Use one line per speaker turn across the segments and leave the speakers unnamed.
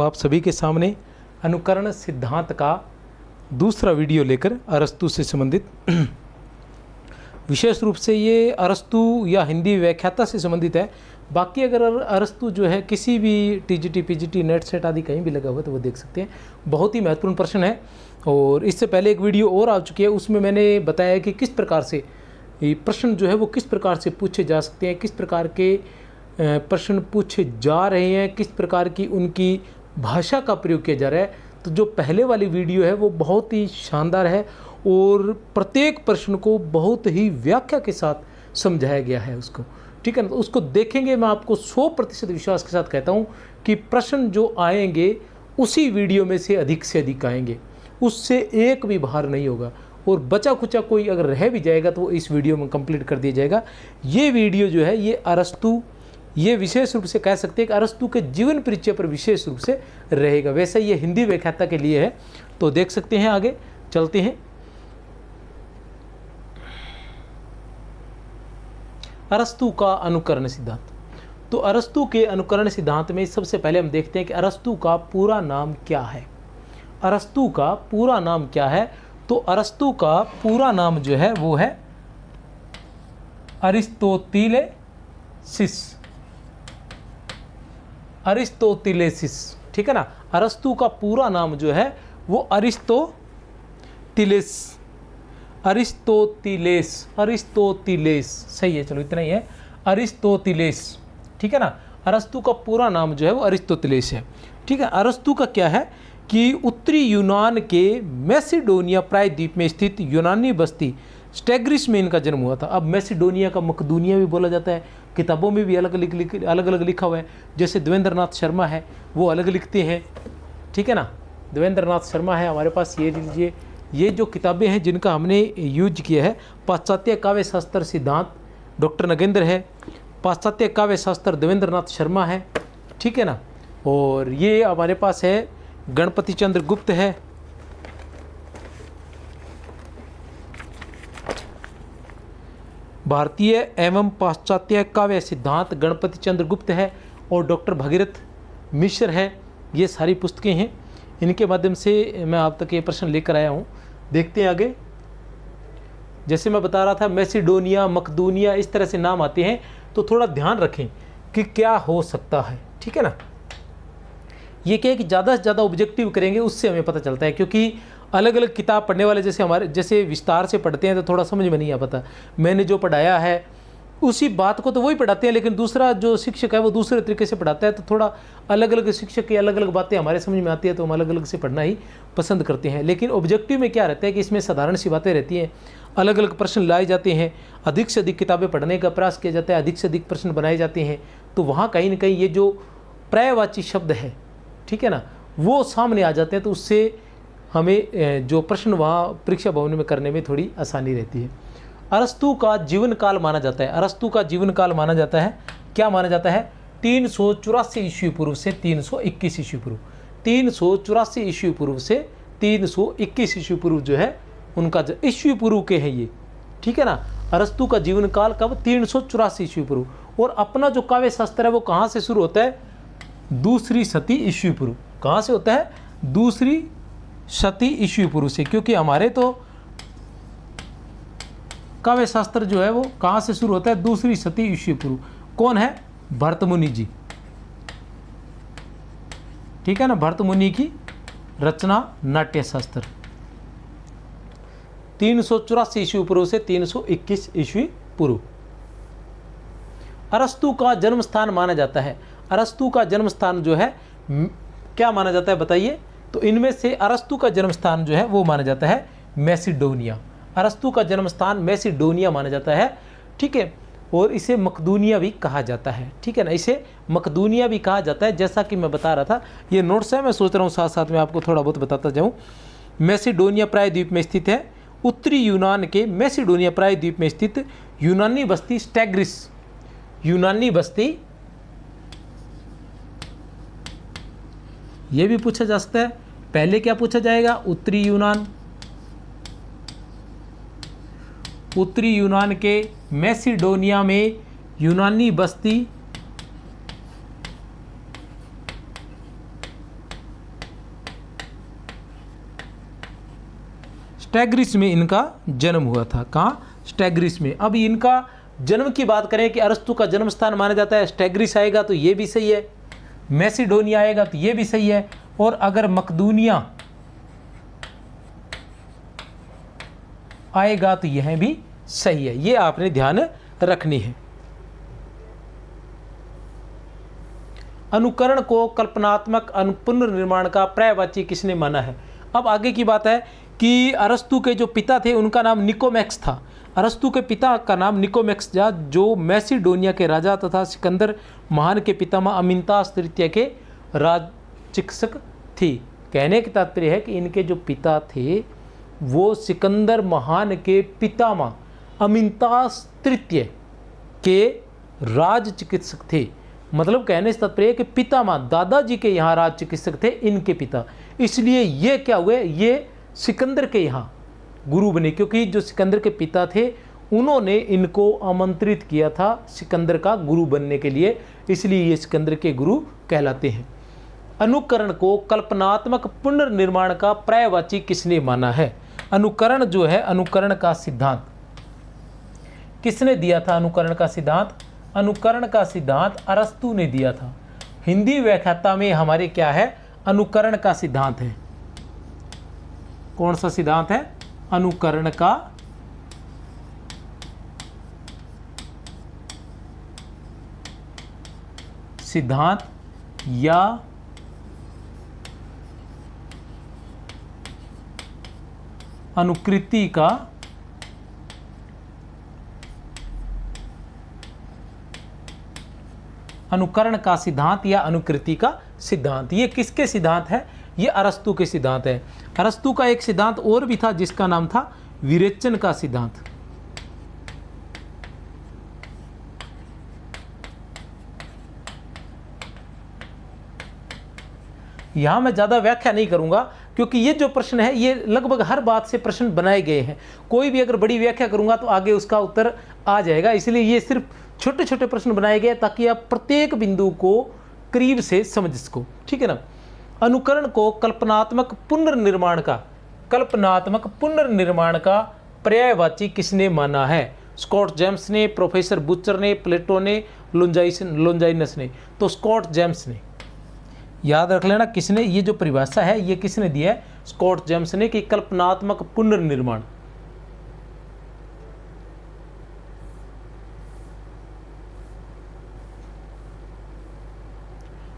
आप सभी के सामने अनुकरण सिद्धांत का दूसरा वीडियो लेकर अरस्तु से संबंधित विशेष रूप से ये अरस्तु या हिंदी व्याख्याता से संबंधित है। बाकी अगर अरस्तु जो है किसी भी टीजीटी पीजीटी नेट सेट आदि कहीं भी लगा हुआ तो वो देख सकते हैं। बहुत ही महत्वपूर्ण प्रश्न है और इससे पहले एक वीडियो और आ चुकी है, उसमें मैंने बताया कि किस प्रकार से ये प्रश्न जो है वो किस प्रकार से पूछे जा सकते हैं, किस प्रकार के प्रश्न पूछे जा रहे हैं, किस प्रकार की उनकी भाषा का प्रयोग किया जा रहा है। तो जो पहले वाली वीडियो है वो बहुत ही शानदार है और प्रत्येक प्रश्न को बहुत ही व्याख्या के साथ समझाया गया है उसको, ठीक है ना। तो उसको देखेंगे, मैं आपको 100% विश्वास के साथ कहता हूँ कि प्रश्न जो आएंगे उसी वीडियो में से अधिक आएंगे, उससे एक भी बाहर नहीं होगा और बचा खुचा कोई अगर रह भी जाएगा तो वो इस वीडियो में कंप्लीट कर दिया जाएगा। ये वीडियो जो है ये अरस्तु, ये विशेष रूप से कह सकते हैं कि अरस्तु के जीवन परिचय पर विशेष रूप से रहेगा। वैसे ये हिंदी व्याख्याता के लिए है, तो देख सकते हैं। आगे चलते हैं। अरस्तु का अनुकरण सिद्धांत। तो अरस्तु के अनुकरण सिद्धांत में सबसे पहले हम देखते हैं कि अरस्तु का पूरा नाम क्या है। अरस्तु का पूरा नाम क्या है? तो अरस्तु का पूरा नाम जो है वो है अरिस्तोतिलेसिस। अरिस्तोतिलेसिस, ठीक है ना। अरस्तु का पूरा नाम जो है वो अरिस्तोतिलेस सही है, चलो इतना ही है, अरिस्तोतिलेस, ठीक है ना। अरस्तु का पूरा नाम जो है वो अरिस्तोतिलेस है, ठीक है। अरस्तु का क्या है कि उत्तरी यूनान के मैसिडोनिया प्रायद्वीप में स्थित यूनानी बस्ती स्टैग्रिस में इनका जन्म हुआ था। अब मैसिडोनिया का मकदूनिया भी बोला जाता है, किताबों में भी अलग अलग लिखा हुआ है। जैसे देवेंद्रनाथ शर्मा है वो अलग लिखते हैं, ठीक है ना। देवेंद्रनाथ शर्मा है हमारे पास, ये लीजिए। ये जो किताबें हैं जिनका हमने यूज किया है, पाश्चात्य काव्य शास्त्र सिद्धांत डॉक्टर नगेंद्र है, पाश्चात्य काव्य शास्त्र देवेंद्रनाथ शर्मा है, ठीक है ना। और ये हमारे पास है गणपति चंद्र गुप्त है, भारतीय एवं पाश्चात्य काव्य सिद्धांत गणपति चंद्र गुप्त है, और डॉक्टर भगीरथ मिश्र है। ये सारी पुस्तकें हैं, इनके माध्यम से मैं आप तक ये प्रश्न लेकर आया हूँ। देखते हैं आगे। जैसे मैं बता रहा था मैसिडोनिया, मकदूनिया, इस तरह से नाम आते हैं, तो थोड़ा ध्यान रखें कि क्या हो सकता है, ठीक है ना। ये क्या है कि ज़्यादा से ज़्यादा ऑब्जेक्टिव करेंगे उससे हमें पता चलता है, क्योंकि अलग अलग किताब पढ़ने वाले जैसे हमारे जैसे विस्तार से पढ़ते हैं तो थोड़ा समझ में नहीं आ पाता। मैंने जो पढ़ाया है उसी बात को तो वही पढ़ाते हैं, लेकिन दूसरा जो शिक्षक है वो दूसरे तरीके से पढ़ाता है, तो थोड़ा अलग अलग शिक्षक की अलग अलग बातें हमारे समझ में आती है, तो हम अलग अलग से पढ़ना ही पसंद करते हैं। लेकिन ऑब्जेक्टिव में क्या रहता है कि इसमें साधारण सी बातें रहती हैं, अलग अलग प्रश्न लाए जाते हैं, अधिक से अधिक किताबें पढ़ने का प्रयास किया जाता है, अधिक से अधिक प्रश्न बनाए जाते हैं। तो वहाँ कहीं ना कहीं ये जो पर्यायवाची शब्द है, ठीक है ना, वो सामने आ जाते हैं, तो उससे हमें जो प्रश्न वहाँ परीक्षा भवन में करने में थोड़ी आसानी रहती है। अरस्तु का जीवन काल माना जाता है, अरस्तु का जीवन काल माना जाता है, क्या माना जाता है? 384 ईस्वी पूर्व से 321 ईस्वी पूर्व। 384 ईस्वी पूर्व से 321 ईस्वी पूर्व जो है उनका ईस्वी पूर्व के हैं ये, ठीक है ना। अरस्तु का जीवन काल कब? 384 ईस्वी पूर्व। और अपना जो काव्य शास्त्र है वो कहाँ से शुरू होता है? दूसरी शती ईस्वी पूर्व। कहाँ से होता है? दूसरी शती ईस्वी पूर्व से, क्योंकि हमारे तो काव्य शास्त्र जो है वो कहाँ से शुरू होता है? दूसरी शती ईस्वी पूर्व। कौन है? भरतमुनि जी, ठीक है ना। भरतमुनि की रचना नाट्य शास्त्र 384 ईस्वी पूर्व से 321 ईस्वी पूर्व। अरस्तु का जन्म स्थान माना जाता है। अरस्तु का जन्म स्थान जो है क्या माना जाता है बताइए? तो इनमें से अरस्तु का जन्म स्थान जो है वो माना जाता है मैसिडोनिया। अरस्तु का जन्म स्थान मैसिडोनिया माना जाता है, ठीक है। और इसे मकदूनिया भी कहा जाता है, ठीक है ना। इसे मकदूनिया भी कहा जाता है, जैसा कि मैं बता रहा था। ये नोट्स है, मैं सोच रहा हूँ साथ साथ में आपको थोड़ा बहुत बताता जाऊँ। मैसिडोनिया प्रायद्वीप में स्थित है, उत्तरी यूनान के मैसिडोनिया प्रायद्वीप में स्थित यूनानी बस्ती स्टैग्रिस। यूनानी बस्ती, ये भी पूछा जा सकता है। पहले क्या पूछा जाएगा? उत्तरी यूनान, उत्तरी यूनान के मैसिडोनिया में यूनानी बस्ती स्टैग्रिस में इनका जन्म हुआ था। कहाँ? स्टैग्रिस में। अब इनका जन्म की बात करें कि अरस्तु का जन्म स्थान माना जाता है स्टैग्रिस आएगा तो ये भी सही है, मैसिडोनिया आएगा तो ये भी सही है, और अगर मकदूनिया आएगा तो यह भी सही है। ये आपने ध्यान रखनी है। अनुकरण को कल्पनात्मक पुनर्निर्माण का पर्यायवाची किसने माना है? अब आगे की बात है कि अरस्तु के जो पिता थे उनका नाम निकोमैक्स था। अरस्तु के पिता का नाम निकोमैक्स था, जो मैसिडोनिया के राजा तथा सिकंदर महान के पितामह अमिनतास तृतीय के राज चिकित्सक थी। कहने का तात्पर्य है कि इनके जो पिता थे वो सिकंदर महान के पितामह अमिनतास तृतीय के राज चिकित्सक थे। मतलब कहने से तात्पर्य कि पितामह दादाजी के यहाँ राज चिकित्सक थे इनके पिता, इसलिए ये क्या हुए, ये सिकंदर के यहाँ गुरु बने, क्योंकि जो सिकंदर के पिता थे उन्होंने इनको आमंत्रित किया था सिकंदर का गुरु बनने के लिए, इसलिए ये सिकंदर के गुरु कहलाते हैं। अनुकरण को कल्पनात्मक पुनर्निर्माण का पर्यायवाची किसने माना है? अनुकरण जो है, अनुकरण का सिद्धांत किसने दिया था? अनुकरण का सिद्धांत, अनुकरण का सिद्धांत अरस्तु ने दिया था। हिंदी व्याख्याता में हमारे क्या है? अनुकरण का सिद्धांत है। कौन सा सिद्धांत है? अनुकरण का सिद्धांत या अनुकृति का अनुकरण का सिद्धांत या अनुकृति का सिद्धांत। ये किसके सिद्धांत है? ये अरस्तु के सिद्धांत है। अरस्तु का एक सिद्धांत और भी था जिसका नाम था विरेचन का सिद्धांत। यहां मैं ज्यादा व्याख्या नहीं करूंगा क्योंकि ये जो प्रश्न है ये लगभग हर बात से प्रश्न बनाए गए हैं। कोई भी अगर बड़ी व्याख्या करूंगा तो आगे उसका उत्तर आ जाएगा, इसलिए ये सिर्फ छोटे छोटे प्रश्न बनाए गए ताकि आप प्रत्येक बिंदु को करीब से समझ सको। ठीक है ना? अनुकरण को कल्पनात्मक पुनर्निर्माण का पर्यायवाची किसने माना है? स्कॉट जेम्स ने, प्रोफेसर बुचर ने, प्लेटो ने, लोंजाइनस ने। तो स्कॉट जेम्स ने, याद रख लेना किसने, ये जो परिभाषा है ये किसने दिया है? स्कॉट जेम्स ने, कि कल्पनात्मक पुनर्निर्माण।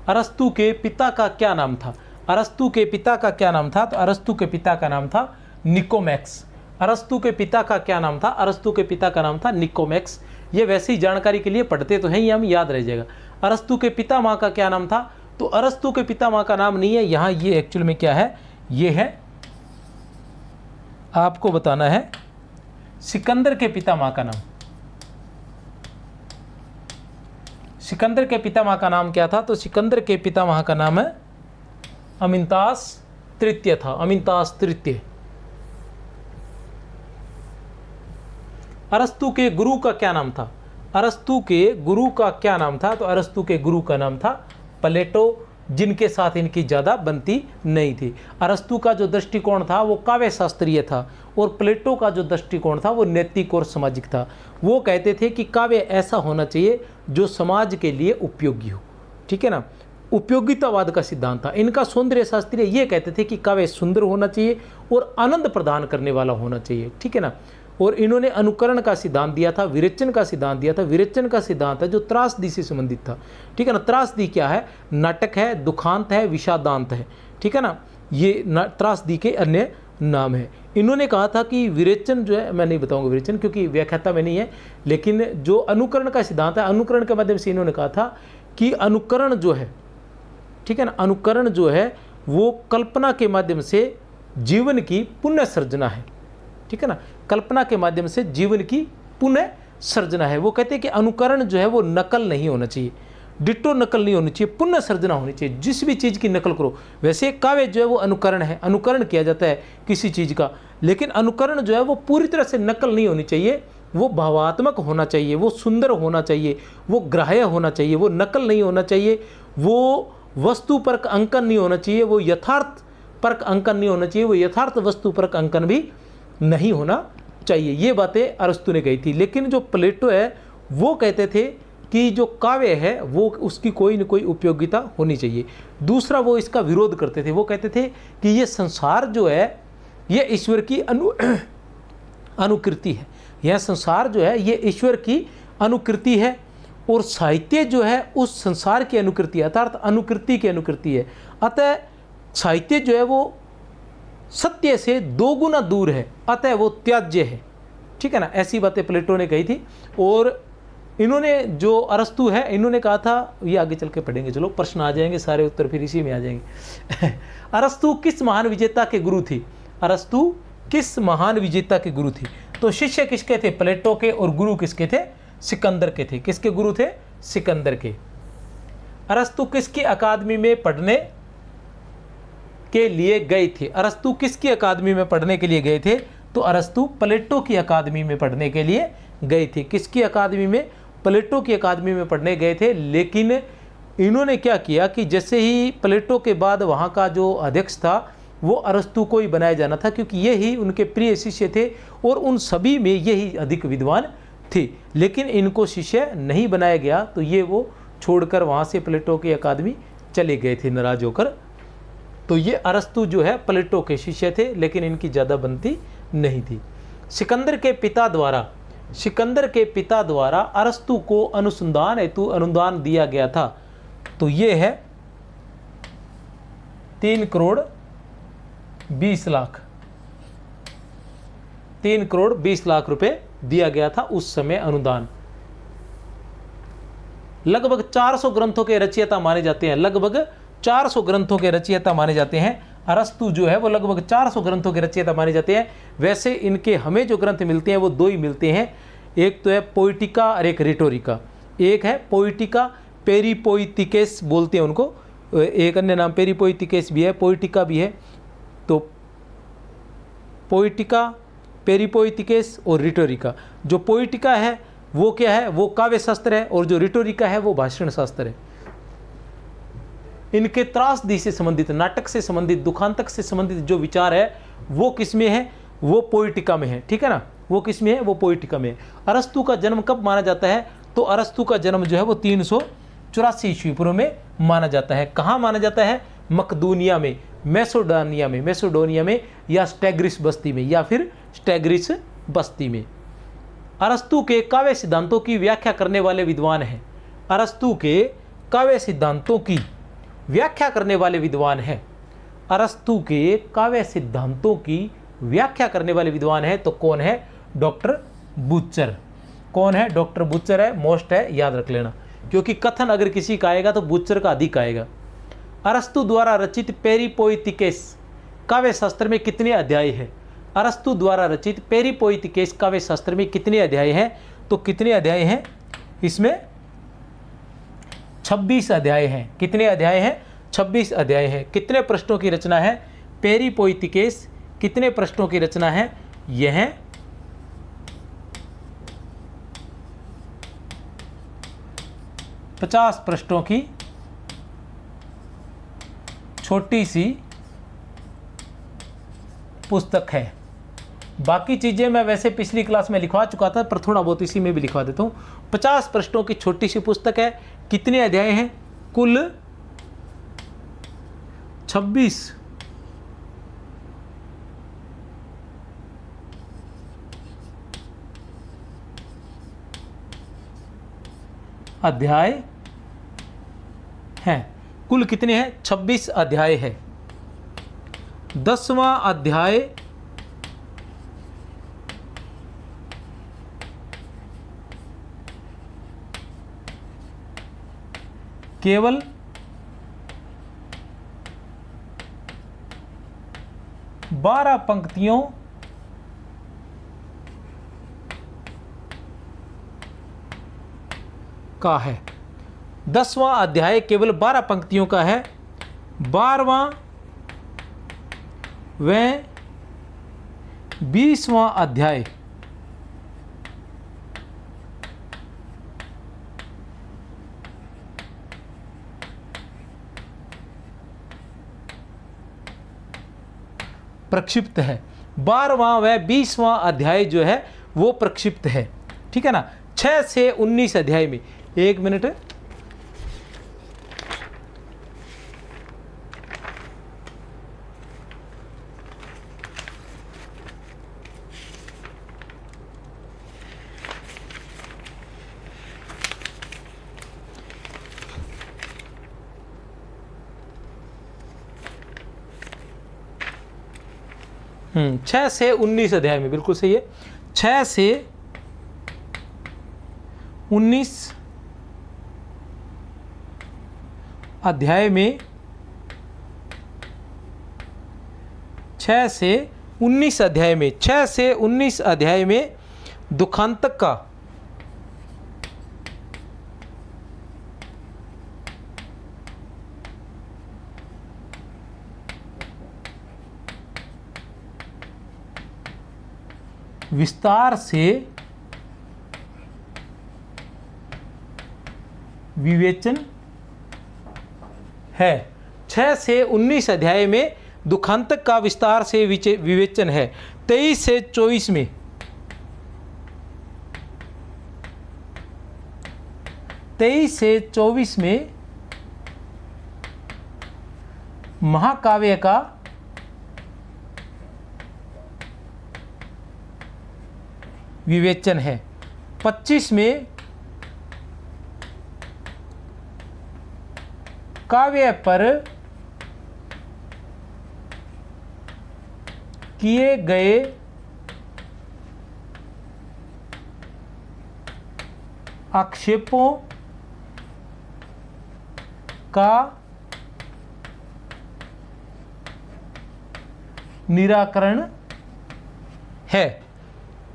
अरस्तु के पिता का क्या नाम था? अरस्तु के पिता का क्या नाम था? तो अरस्तु के पिता का नाम था निकोमैक्स। अरस्तु के पिता का क्या नाम था? अरस्तु के पिता का नाम था निकोमैक्स। ये वैसे ही जानकारी के लिए पढ़ते तो हैं, ये हम याद रह जाएगा। अरस्तु के पितामह का क्या नाम था? तो अरस्तु के पितामह का नाम नहीं है यहाँ, ये एक्चुअल में क्या है? ये है, आपको बताना है सिकंदर के पितामह का नाम। सिकंदर के पितामह का नाम क्या था? तो सिकंदर के पितामह का नाम है अमिनतास तृतीय था। अमिनतास तृतीय। अरस्तु के गुरु का क्या नाम था? अरस्तु के गुरु का क्या नाम था? तो अरस्तु के गुरु का नाम था प्लेटो, जिनके साथ इनकी ज़्यादा बनती नहीं थी। अरस्तु का जो दृष्टिकोण था वो काव्य शास्त्रीय था और प्लेटो का जो दृष्टिकोण था वो नैतिक और सामाजिक था। वो कहते थे कि काव्य ऐसा होना चाहिए जो समाज के लिए उपयोगी हो। ठीक है ना? उपयोगितावाद का सिद्धांत था इनका। सौंदर्य शास्त्री ये कहते थे कि काव्य सुंदर होना चाहिए और आनंद प्रदान करने वाला होना चाहिए। ठीक है ना? और इन्होंने अनुकरण का सिद्धांत दिया था, विरेचन का सिद्धांत दिया था। विरेचन का सिद्धांत है जो त्रासदी से संबंधित था। ठीक है ना? त्रासदी क्या है? नाटक है, दुखांत है, विषादांत है। ठीक है ना? ये त्रासदी के अन्य नाम है। इन्होंने कहा था कि विरेचन जो है, मैं नहीं बताऊंगा विरेचन क्योंकि व्याख्याता में नहीं है, लेकिन जो अनुकरण का सिद्धांत है, अनुकरण के माध्यम से इन्होंने कहा था कि अनुकरण जो है, ठीक है ना, अनुकरण जो है वो कल्पना के माध्यम से जीवन की पुनः सर्जना है। ठीक है ना? कल्पना के माध्यम से जीवन की पुनः सर्जना है। वो कहते हैं कि अनुकरण जो है वो नकल नहीं होना चाहिए, डिट्टो नकल नहीं होनी चाहिए, पुनः सर्जना होनी चाहिए। जिस भी चीज़ की नकल करो, वैसे काव्य जो है वो अनुकरण है, अनुकरण किया जाता है किसी चीज़ का, लेकिन अनुकरण जो है वो पूरी तरह से नकल नहीं होनी चाहिए। वो भावात्मक होना चाहिए, वो सुंदर होना चाहिए, वो ग्राह्य होना चाहिए, वो नकल नहीं होना चाहिए, वो वस्तुपरक अंकन नहीं होना चाहिए, वो यथार्थ परक अंकन नहीं होना चाहिए, वो यथार्थ वस्तुपरक अंकन भी नहीं होना चाहिए। ये बातें अरस्तु ने कही थी। लेकिन जो प्लेटो है वो कहते थे कि जो काव्य है वो उसकी कोई न कोई उपयोगिता होनी चाहिए। दूसरा, वो इसका विरोध करते थे। वो कहते थे कि ये संसार जो है ये ईश्वर की अनुकृति है। यह संसार जो है ये ईश्वर की अनुकृति है और साहित्य जो है उस संसार की अनुकृति है, अर्थात अनुकृति की अनुकृति है। अतः साहित्य जो है वो सत्य से 2 गुना दूर है, अतः वो त्याज्य है। ठीक है ना, ऐसी बातें प्लेटो ने कही थी। और इन्होंने जो अरस्तु है इन्होंने कहा था, ये आगे चल के पढ़ेंगे, चलो प्रश्न आ जाएंगे, सारे उत्तर फिर इसी में आ जाएंगे। अरस्तु किस महान विजेता के गुरु थी? अरस्तु किस महान विजेता के गुरु थी? तो शिष्य किसके थे? प्लेटो के। और गुरु किसके थे? सिकंदर के थे। किसके गुरु थे? सिकंदर के। अरस्तु किसकी अकादमी में पढ़ने के लिए गए थे? अरस्तु किसकी अकादमी में पढ़ने के लिए गए थे? तो अरस्तु प्लेटो की अकादमी में पढ़ने के लिए गए थे। किसकी अकादमी में? प्लेटो की अकादमी में पढ़ने गए थे। लेकिन इन्होंने क्या किया कि जैसे ही प्लेटो के बाद वहाँ का जो अध्यक्ष था वो अरस्तु को ही बनाया जाना था, क्योंकि यही उनके प्रिय शिष्य थे और उन सभी में यही अधिक विद्वान थे। लेकिन इनको शिष्य नहीं बनाया गया, तो ये वो छोड़कर वहाँ से प्लेटो की अकादमी चले गए थे नाराज होकर। तो ये अरस्तु जो है प्लेटो के शिष्य थे, लेकिन इनकी ज़्यादा बनती नहीं थी। सिकंदर के पिता द्वारा अरस्तु को अनुसंधान हेतु अनुदान दिया गया था। तो ये है 3 करोड़ 20 लाख, 3 करोड़ 20 लाख रुपए दिया गया था उस समय अनुदान। लगभग 400 ग्रंथों के रचयिता माने जाते हैं। लगभग 400 ग्रंथों के रचयिता माने जाते हैं। अरस्तु जो है वो लगभग 400 ग्रंथों के रचयिता माने जाते हैं। वैसे इनके हमें जो ग्रंथ मिलते हैं वो 2 ही मिलते हैं, एक तो है पोइटिका और एक रिटोरिका। एक है पोइटिका, पेरिपोइटिकेस बोलते हैं उनको, एक अन्य नाम पेरिपोइटिकेस भी है, पोइटिका भी है। तो पोइटिका, पेरिपोइटिकेस और रिटोरिका। जो पोइटिका है वो क्या है? वो काव्य शास्त्र है, और जो रिटोरिका है वो भाषण शास्त्र है। इनके त्रासदी से संबंधित, नाटक से संबंधित, दुखांतक से संबंधित जो विचार है वो किस में है? वो पोइटिका में है। ठीक है ना, वो किस में है? वो पोइटिका में है। अरस्तु का जन्म कब माना जाता है? तो अरस्तु का जन्म जो है वो 384 ईस्वी पूर्व में माना जाता है। कहाँ माना जाता है? मकदूनिया में, मैसेडोनिया में या स्टैग्रिस बस्ती में, या फिर स्टैग्रिस बस्ती में। अरस्तु के काव्य सिद्धांतों की व्याख्या करने वाले विद्वान हैं। अरस्तु के काव्य सिद्धांतों की व्याख्या करने वाले विद्वान हैं। अरस्तु के काव्य सिद्धांतों की व्याख्या करने वाले विद्वान हैं। तो कौन है? Doctor butcher. कौन है? डॉक्टर बुचर है। मोस्ट है, याद रख लेना, क्योंकि कथन अगर किसी का आएगा तो बुचर का अधिक आएगा। अरस्तु द्वारा रचित पेरिपोइटिकेस काव्य शास्त्र में कितने अध्याय हैं? अरस्तु द्वारा रचित पेरिपोइटिकेस काव्य शास्त्र में कितने अध्याय हैं? तो कितने अध्याय हैं? इसमें 26 अध्याय हैं। कितने अध्याय हैं? 26 अध्याय हैं। कितने पृष्ठों की रचना है? पेरिपोइटिकेस कितने पृष्ठों की रचना है? यह 50 पृष्ठों की छोटी सी पुस्तक है। बाकी चीज़ें मैं वैसे पिछली क्लास में लिखवा चुका था, पर थोड़ा बहुत इसी में भी लिखवा देता हूँ। 50 पृष्ठों की छोटी सी पुस्तक है। कितने अध्याय हैं? कुल 26 अध्याय हैं। कुल कितने हैं? 26 अध्याय है। 10वां अध्याय केवल 12 पंक्तियों का है। 10वां अध्याय केवल 12 पंक्तियों का है। 12वां व 20वां अध्याय प्रक्षिप्त है। 12वां व 20वां अध्याय जो है वो प्रक्षिप्त है, ठीक है ना। 6 से 19 अध्याय में, 1 मिनट, छः से 19 अध्याय में, बिल्कुल सही है। 6 से 19 अध्याय में, 6 से 19 अध्याय में, 6 से 19 अध्याय में दुखांतक का विस्तार से विवेचन है। 6 से 19 अध्याय में दुखांतक का विस्तार से विवेचन है। 23 से 24 में, 23 से 24 में महाकाव्य का विवेचन है। 25 में काव्य पर किए गए आक्षेपों का निराकरण है।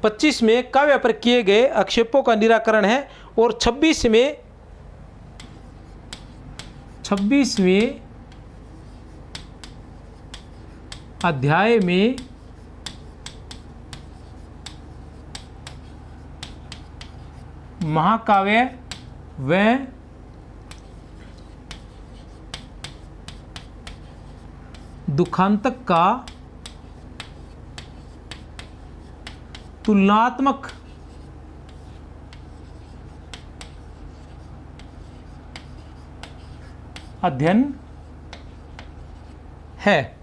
25 में काव्य पर किए गए आक्षेपों का निराकरण है। और 26वें अध्याय में महाकाव्य व दुखांतक का तुलनात्मक अध्ययन है,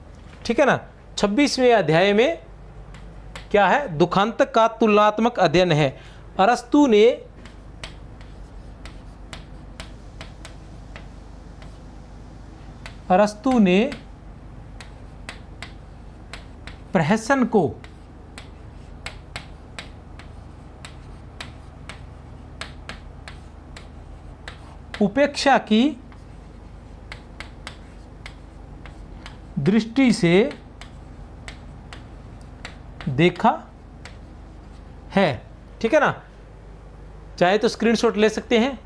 ठीक है ना। 26वें अध्याय में क्या है? दुखांतक का तुलनात्मक अध्ययन है। अरस्तु ने प्रहसन को उपेक्षा की दृष्टि से देखा है, ठीक है ना। चाहे तो स्क्रीनशॉट ले सकते हैं।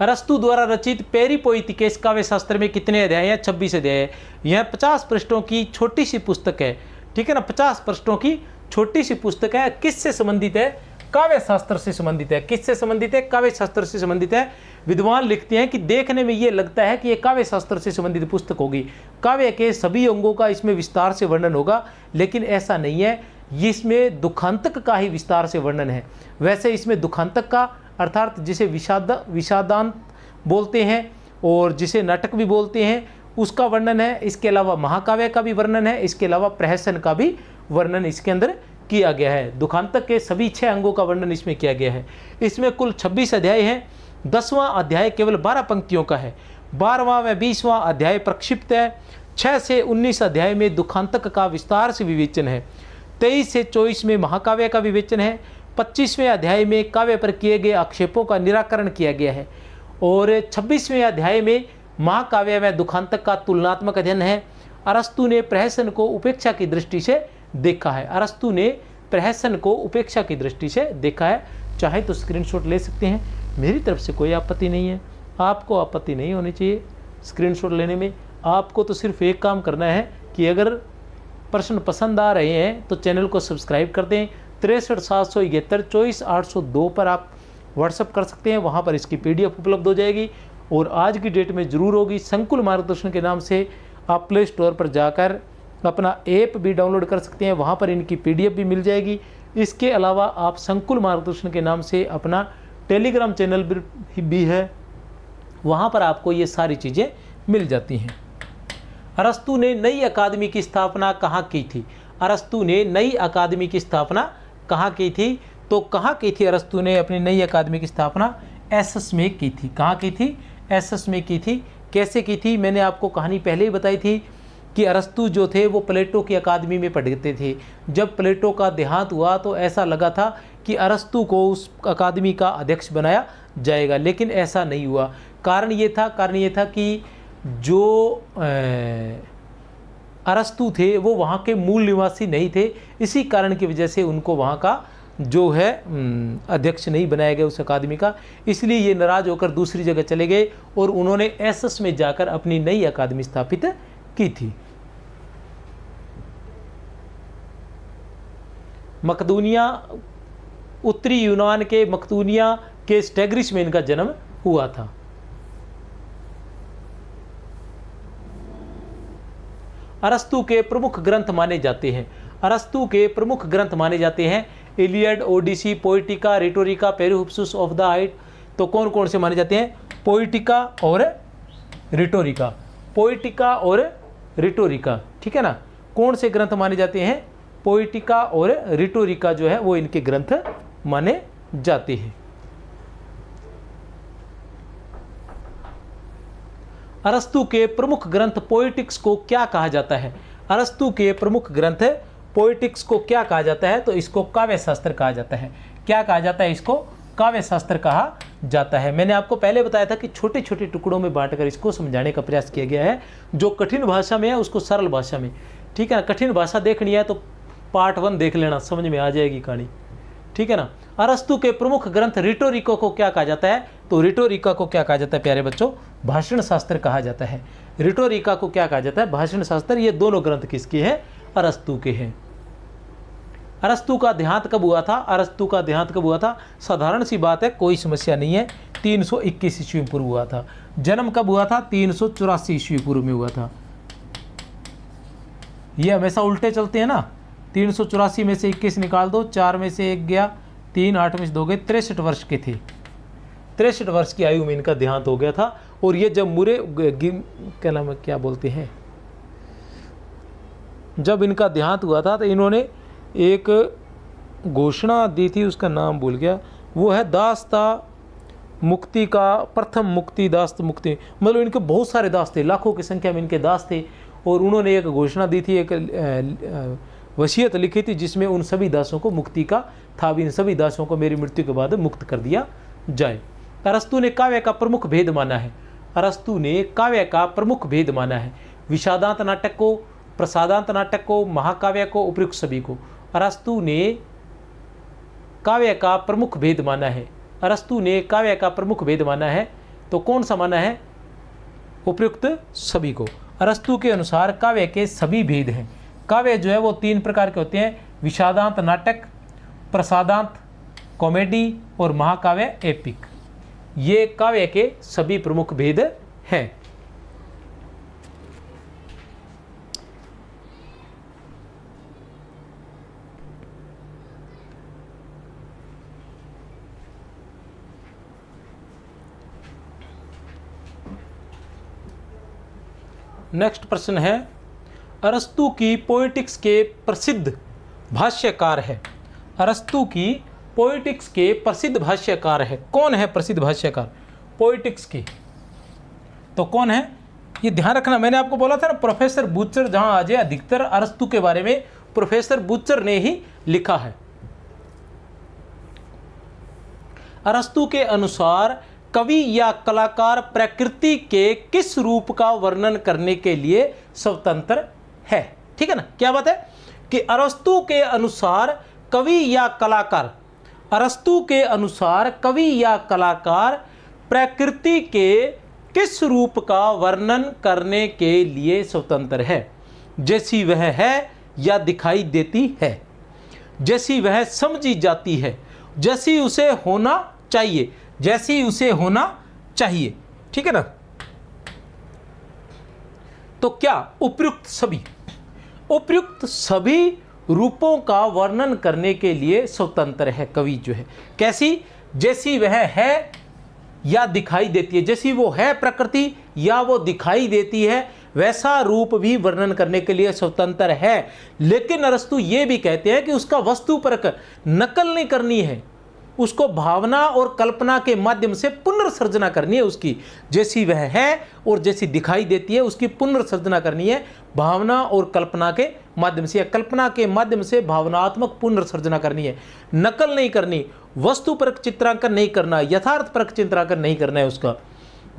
अरस्तु द्वारा रचित पेरिपोइथिकेस काव्य शास्त्र में कितने अध्याय हैं? 26 अध्याय है। यह 50 पृष्ठों की छोटी सी पुस्तक है, ठीक है ना। 50 पृष्ठों की छोटी सी पुस्तक है। किससे संबंधित है? काव्य शास्त्र से संबंधित है। किससे संबंधित है? काव्य शास्त्र से संबंधित है। विद्वान लिखते हैं कि देखने में ये लगता है कि ये काव्य शास्त्र से संबंधित पुस्तक होगी। काव्य के सभी अंगों का इसमें विस्तार से वर्णन होगा, लेकिन ऐसा नहीं है। इसमें दुखांतक का ही विस्तार से वर्णन है। वैसे इसमें दुखांतक का अर्थात जिसे विषादांत बोलते हैं और जिसे नाटक भी बोलते हैं, उसका वर्णन है। इसके अलावा महाकाव्य का भी वर्णन है। इसके अलावा प्रहसन का भी वर्णन इसके अंदर किया गया है। दुखांतक के सभी 6 अंगों का वर्णन इसमें किया गया है। इसमें कुल 26 अध्याय हैं। 10वां अध्याय केवल 12 पंक्तियों का है। 12वां व 20वां अध्याय प्रक्षिप्त है। 6 से 19 अध्याय में दुखांतक का विस्तार से विवेचन है। 23 से 24 में महाकाव्य का विवेचन है। 25वें अध्याय में काव्य पर किए गए आक्षेपों का निराकरण किया गया है। और 26वें अध्याय में महाकाव्य व दुखांतक का तुलनात्मक अध्ययन है। अरस्तु ने प्रहसन को उपेक्षा की दृष्टि से देखा है। अरस्तु ने प्रहसन को उपेक्षा की दृष्टि से देखा है। चाहे तो स्क्रीनशॉट ले सकते हैं। मेरी तरफ से कोई आपत्ति नहीं है। आपको आपत्ति नहीं होनी चाहिए स्क्रीनशॉट लेने में। आपको तो सिर्फ एक काम करना है कि अगर प्रश्न पसंद आ रहे हैं तो चैनल को सब्सक्राइब कर दें। 63 771 24 802 पर आप व्हाट्सअप कर सकते हैं। वहाँ पर इसकी PDF उपलब्ध हो जाएगी और आज की डेट में ज़रूर होगी। संकुल मार्गदर्शन के नाम से आप प्ले स्टोर पर जाकर अपना ऐप भी डाउनलोड कर सकते हैं, वहाँ पर इनकी PDF भी मिल जाएगी। इसके अलावा आप संकुल मार्गदर्शन के नाम से अपना टेलीग्राम चैनल भी है, वहाँ पर आपको ये सारी चीज़ें मिल जाती हैं। अरस्तु ने नई अकादमी की स्थापना कहाँ की थी? अरस्तु ने नई अकादमी की स्थापना कहाँ की थी? तो कहाँ की थी अरस्तु ने अपनी नई अकादमी की स्थापना? एसस में की थी। कहाँ की थी? एसस में की थी। कैसे की थी? मैंने आपको कहानी पहले ही बताई थी कि अरस्तु जो थे वो प्लेटो की अकादमी में पढ़ते थे। जब प्लेटो का देहांत हुआ तो ऐसा लगा था कि अरस्तु को उस अकादमी का अध्यक्ष बनाया जाएगा, लेकिन ऐसा नहीं हुआ। कारण ये था कि जो अरस्तु थे वो वहाँ के मूल निवासी नहीं थे, इसी कारण की वजह से उनको वहाँ का जो है अध्यक्ष नहीं बनाया गया उस अकादमी का। इसलिए ये नाराज होकर दूसरी जगह चले गए और उन्होंने एसस में जाकर अपनी नई अकादमी स्थापित की थी। मकदूनिया, उत्तरी यूनान के मकदूनिया के स्टैग्रिस में इनका जन्म हुआ था। अरस्तु के प्रमुख ग्रंथ माने जाते हैं। अरस्तु के प्रमुख ग्रंथ माने जाते हैं Iliad, Odyssey, Poetica, Rhetorica, Periplus of the हाइट। तो कौन कौन से माने जाते हैं? पोइटिका और रिटोरिका। पोइटिका और रिटोरिका, ठीक है ना। कौन से ग्रंथ माने जाते हैं? पोइटिका और रिटोरिका जो है वो इनके ग्रंथ माने जाते हैं। अरस्तु के प्रमुख ग्रंथ पोएटिक्स को क्या कहा जाता है? अरस्तु के प्रमुख ग्रंथ पोएटिक्स को क्या कहा जाता है? तो इसको काव्य शास्त्र कहा जाता है। क्या कहा जाता है? इसको काव्य शास्त्र कहा जाता है। मैंने आपको पहले बताया था कि छोटे छोटे टुकड़ों में बांटकर इसको समझाने का प्रयास किया गया है। जो कठिन भाषा में है उसको सरल भाषा में, ठीक है ना। कठिन भाषा देखनी है तो पार्ट 1 देख लेना, समझ में आ जाएगी कहानी, ठीक है ना। अरस्तु के प्रमुख ग्रंथ रिटोरिका को क्या कहा जाता है? तो रिटोरिका को क्या कहा जाता है प्यारे बच्चों? भाषण शास्त्र कहा जाता है। रिटोरिका को क्या कहा जाता है? भाषण शास्त्र। ये दोनों ग्रंथ किसके हैं? अरस्तु के हैं। अरस्तु का देहांत कब हुआ था? अरस्तु का देहांत कब हुआ था? साधारण सी बात है, कोई समस्या नहीं है। 321 ईस्वी पूर्व हुआ था। जन्म कब हुआ था? 384 ईस्वी पूर्व में हुआ था। ये हमेशा उल्टे चलते हैं ना। 384 में से 21 निकाल दो, 4 में से 1 गया, 3, 8 में से 2 गए, 63 वर्ष के थे। 63 वर्ष की आयु में इनका देहांत हो गया था। और ये जब क्या बोलते हैं, जब इनका देहांत हुआ था तो इन्होंने एक घोषणा दी थी, उसका नाम भूल गया। वो है दास्ता मुक्ति का प्रथम मुक्ति, दास्त मुक्ति। मतलब इनके बहुत सारे दास थे, लाखों की संख्या में इनके दास थे। और उन्होंने एक घोषणा दी थी, एक वसीयत लिखी थी, जिसमें उन सभी दासों को मुक्ति का था। इन सभी दासों को मेरी मृत्यु के बाद मुक्त कर दिया जाए। अरस्तु ने काव्य का प्रमुख भेद माना है। अरस्तु ने काव्य का प्रमुख भेद माना है। विषादांत नाटक को, प्रसादांत नाटक को, महाकाव्य को, उपयुक्त सभी को। अरस्तु ने काव्य का प्रमुख भेद माना है। अरस्तु ने काव्य का प्रमुख भेद माना है। तो कौन सा माना है? उपयुक्त सभी को। अरस्तु के अनुसार काव्य के सभी भेद हैं। काव्य जो है वो 3 प्रकार के होते हैं: विषादांत नाटक, प्रसादांत कॉमेडी और महाकाव्य एपिक। ये काव्य के सभी प्रमुख भेद हैं। नेक्स्ट प्रश्न है, अरस्तु की पोएटिक्स के प्रसिद्ध भाष्यकार है। अरस्तु की पोएटिक्स के प्रसिद्ध भाष्यकार है। कौन है प्रसिद्ध भाष्यकार पोएटिक्स की? तो कौन है ये ध्यान रखना। मैंने आपको बोला था ना, प्रोफेसर बूचर जहां आ जाए, अधिकतर अरस्तु के बारे में प्रोफेसर बूचर ने ही लिखा है। अरस्तु के अनुसार कवि या कलाकार प्रकृति के किस रूप का वर्णन करने के लिए स्वतंत्र है? ठीक है ना। क्या बात है कि अरस्तु के अनुसार कवि या कलाकार, अरस्तु के अनुसार कवि या कलाकार प्रकृति के किस रूप का वर्णन करने के लिए स्वतंत्र है? जैसी वह है या दिखाई देती है, जैसी वह समझी जाती है, जैसी उसे होना चाहिए, जैसी उसे होना चाहिए। ठीक है ना। तो क्या उपयुक्त सभी, उपर्युक्त सभी रूपों का वर्णन करने के लिए स्वतंत्र है कवि जो है। कैसी? जैसी वह है या दिखाई देती है, जैसी वो है प्रकृति या वो दिखाई देती है, वैसा रूप भी वर्णन करने के लिए स्वतंत्र है। लेकिन अरस्तु ये भी कहते हैं कि उसका वस्तुपरक नकल नहीं करनी है, उसको भावना और कल्पना के माध्यम से पुनर्सर्जना करनी है उसकी। जैसी वह है और जैसी दिखाई देती है उसकी पुनर्सर्जना करनी है भावना और कल्पना के माध्यम से, या कल्पना के माध्यम से भावनात्मक पुनर्सर्जना करनी है, नकल नहीं करनी, वस्तुपरक चित्रांकन नहीं करना, यथार्थपरक चित्रांकन नहीं करना है उसका।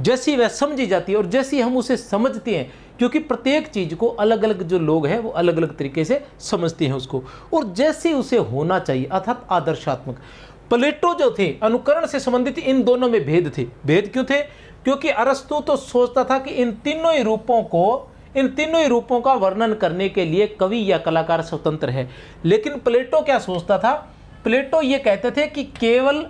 जैसी वह समझी जाती है और जैसी हम उसे समझते हैं, क्योंकि प्रत्येक चीज़ को अलग अलग जो लोग हैं वो अलग अलग तरीके से समझते हैं उसको, और जैसे उसे होना चाहिए, अर्थात आदर्शात्मक। प्लेटो जो थे अनुकरण से संबंधित, इन दोनों में भेद थे। भेद क्यों थे? क्योंकि अरस्तु तो सोचता था कि इन तीनों ही रूपों का वर्णन करने के लिए कवि या कलाकार स्वतंत्र है। लेकिन प्लेटो क्या सोचता था? प्लेटो ये कहते थे कि केवल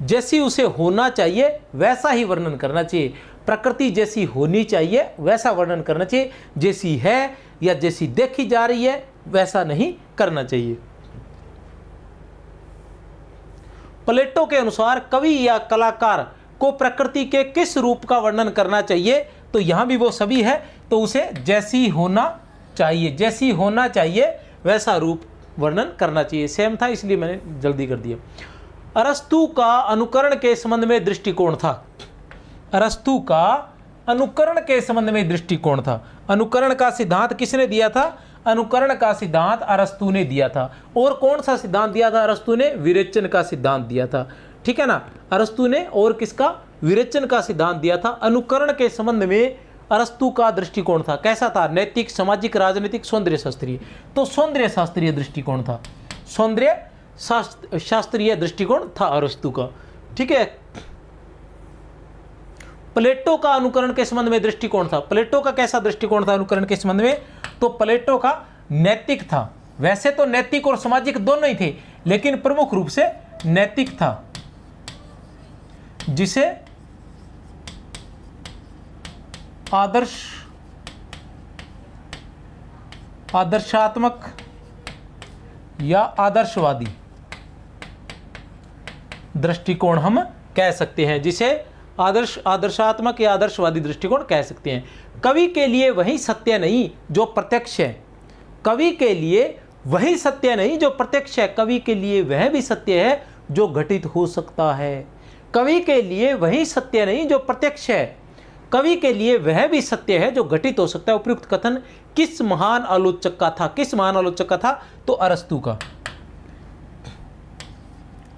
जैसी उसे होना चाहिए वैसा ही वर्णन करना चाहिए, प्रकृति जैसी होनी चाहिए वैसा वर्णन करना चाहिए, जैसी है या जैसी देखी जा रही है वैसा नहीं करना चाहिए। प्लेटो के अनुसार कवि या कलाकार को प्रकृति के किस रूप का वर्णन करना चाहिए, तो यहां भी वो सभी है, तो उसे जैसी होना चाहिए वैसा रूप वर्णन करना चाहिए। सेम था इसलिए मैंने जल्दी कर दिया। अरस्तु का अनुकरण के संबंध में दृष्टिकोण था। अरस्तु का अनुकरण के संबंध में दृष्टिकोण था। अनुकरण का सिद्धांत किसने दिया था? अनुकरण का सिद्धांत अरस्तु ने दिया था। और कौन सा सिद्धांत दिया था अरस्तु ने? विरेचन का सिद्धांत दिया था। ठीक है ना, अरस्तु ने और किसका? विरेचन का सिद्धांत दिया था। अनुकरण के संबंध में अरस्तु का दृष्टिकोण था। कैसा था? नैतिक, सामाजिक, राजनीतिक, सौंदर्य शास्त्रीय। तो सौंदर्य शास्त्रीय दृष्टिकोण था, सौंदर्य शास्त्रीय दृष्टिकोण था अरस्तु का। ठीक है। प्लेटो का अनुकरण के संबंध में दृष्टिकोण था। प्लेटो का कैसा दृष्टिकोण था अनुकरण के संबंध में? तो प्लेटो का नैतिक था। वैसे तो नैतिक और सामाजिक दोनों ही थे, लेकिन प्रमुख रूप से नैतिक था, जिसे आदर्शात्मक या आदर्शवादी दृष्टिकोण हम कह सकते हैं, जिसे आदर्शात्मक या आदर्शवादी दृष्टिकोण कह सकते हैं। कवि के लिए वही सत्य नहीं जो प्रत्यक्ष है, कवि के लिए वही सत्य नहीं जो प्रत्यक्ष है, कवि के लिए वह भी सत्य है जो घटित हो सकता है। कवि के लिए वही सत्य नहीं जो प्रत्यक्ष है, कवि के लिए वह भी सत्य है जो घटित हो सकता है। उपयुक्त कथन किस महान आलोचक का था? किस महान आलोचक का था? तो अरस्तु का।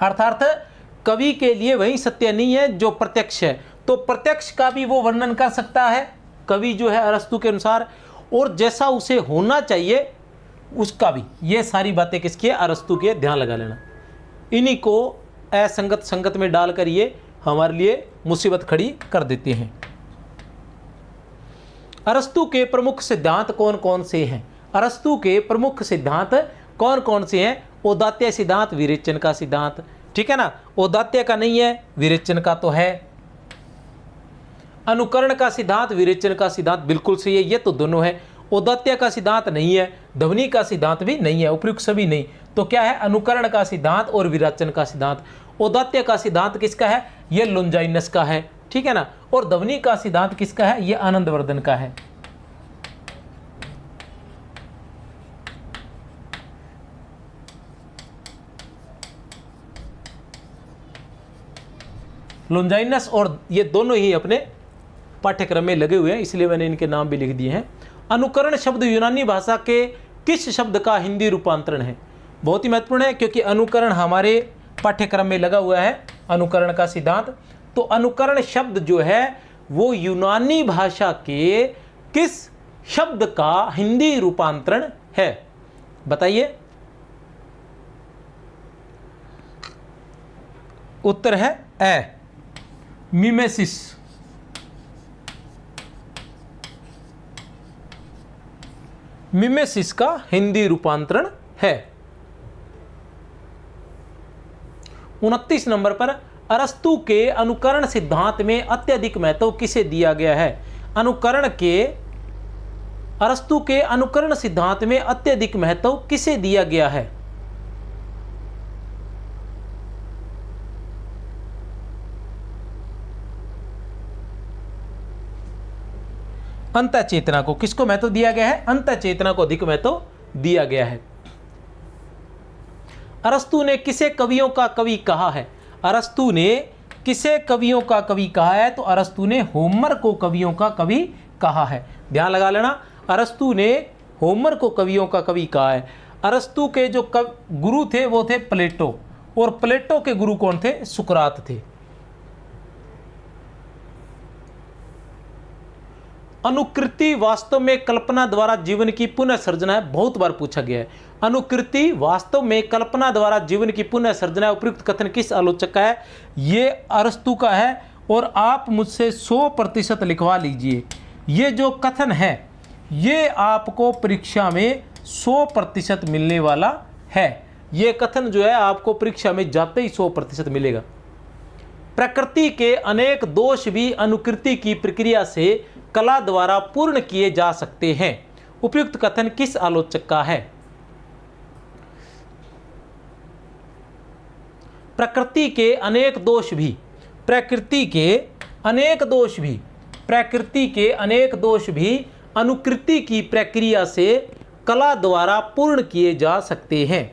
अर्थात कवि के लिए वही सत्य नहीं है जो प्रत्यक्ष है, तो प्रत्यक्ष का भी वो वर्णन कर सकता है कवि जो है अरस्तु के अनुसार, और जैसा उसे होना चाहिए उसका भी। ये सारी बातें किसकी है? अरस्तु की है, ध्यान लगा लेना। इन्हीं को असंगत संगत में डालकर ये हमारे लिए मुसीबत खड़ी कर देते हैं। अरस्तु के प्रमुख सिद्धांत कौन कौन से हैं? अरस्तु के प्रमुख सिद्धांत कौन कौन से हैं? औदात्य सिद्धांत, विरेचन का सिद्धांत। ठीक है ना, औदात्य का नहीं है, विरेचन का तो है। अनुकरण का सिद्धांत, विरेचन का सिद्धांत बिल्कुल सही है, ये तो दोनों है। औदात्य का सिद्धांत नहीं है, ध्वनि का सिद्धांत भी नहीं है, उपयुक्त सभी नहीं। तो क्या है? अनुकरण का सिद्धांत और विरेचन का सिद्धांत। औदात्य का सिद्धांत किसका है? ये लोंजाइनस का है। ठीक है ना, और ध्वनि का सिद्धांत किसका है? ये आनंदवर्धन का है। लोंजाइनस और ये दोनों ही अपने पाठ्यक्रम में लगे हुए हैं, इसलिए मैंने इनके नाम भी लिख दिए हैं। अनुकरण शब्द यूनानी भाषा के किस शब्द का हिंदी रूपांतरण है? बहुत ही महत्वपूर्ण है, क्योंकि अनुकरण हमारे पाठ्यक्रम में लगा हुआ है, अनुकरण का सिद्धांत। तो अनुकरण शब्द जो है वो यूनानी भाषा के किस शब्द का हिंदी रूपांतरण है? बताइए। उत्तर है ए, मिमेसिस। मिमेसिस का हिंदी रूपांतरण है। 29 नंबर पर अरस्तु के अनुकरण सिद्धांत में अत्यधिक महत्व किसे दिया गया है? अरस्तु के अनुकरण सिद्धांत में अत्यधिक महत्व किसे दिया गया है? अंतः चेतना को। किसको महत्व दिया गया है? अंतः चेतना को अधिक महत्व दिया गया है। अरस्तु ने किसे कवियों का कवि कहा है? अरस्तु ने किसे कवियों का कवि कहा है? तो अरस्तु ने होमर को कवियों का कवि कहा है। ध्यान लगा लेना, अरस्तु ने होमर को कवियों का कवि कहा है। अरस्तु के जो गुरु थे वो थे प्लेटो, और प्लेटो के गुरु कौन थे? सुकरात थे। अनुकृति वास्तव में कल्पना द्वारा जीवन की पुनः सर्जना है। बहुत बार पूछा गया है। अनुकृति वास्तव में कल्पना द्वारा जीवन की पुनः सर्जना है। उपयुक्त कथन किस आलोचक का है? ये अरस्तु का है, और आप मुझसे 100% लिखवा लीजिए। ये जो कथन है ये आपको परीक्षा में 100% मिलने वाला है। ये कथन जो है आपको परीक्षा में जाते ही 100% मिलेगा। प्रकृति के अनेक दोष भी अनुकृति की प्रक्रिया से कला द्वारा पूर्ण किए जा सकते हैं। उपयुक्त कथन किस आलोचक का है? प्रकृति के अनेक दोष भी अनुकृति की प्रक्रिया से कला द्वारा पूर्ण किए जा सकते हैं।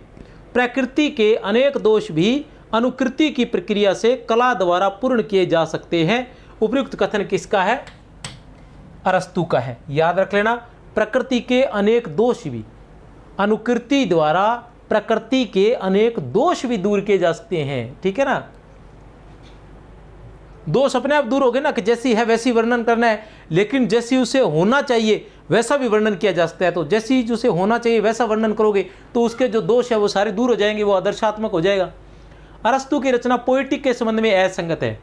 प्रकृति के अनेक दोष भी अनुकृति की प्रक्रिया से कला द्वारा पूर्ण किए जा सकते हैं। उपयुक्त कथन किसका है? अरस्तु का है। याद रख लेना, प्रकृति के अनेक दोष भी अनुकृति द्वारा प्रकृति के अनेक दोष भी दूर किए जा सकते हैं। ठीक है ना, दोष अपने आप दूर हो गए ना, कि जैसी है वैसी वर्णन करना है, लेकिन जैसी उसे होना चाहिए वैसा भी वर्णन किया जा सकता है। तो जैसी उसे होना चाहिए वैसा वर्णन करोगे तो उसके जो दोष है वो सारे दूर हो जाएंगे, वो आदर्शात्मक हो जाएगा। अरस्तु की रचना पोएटिक के संबंध में असंगत है।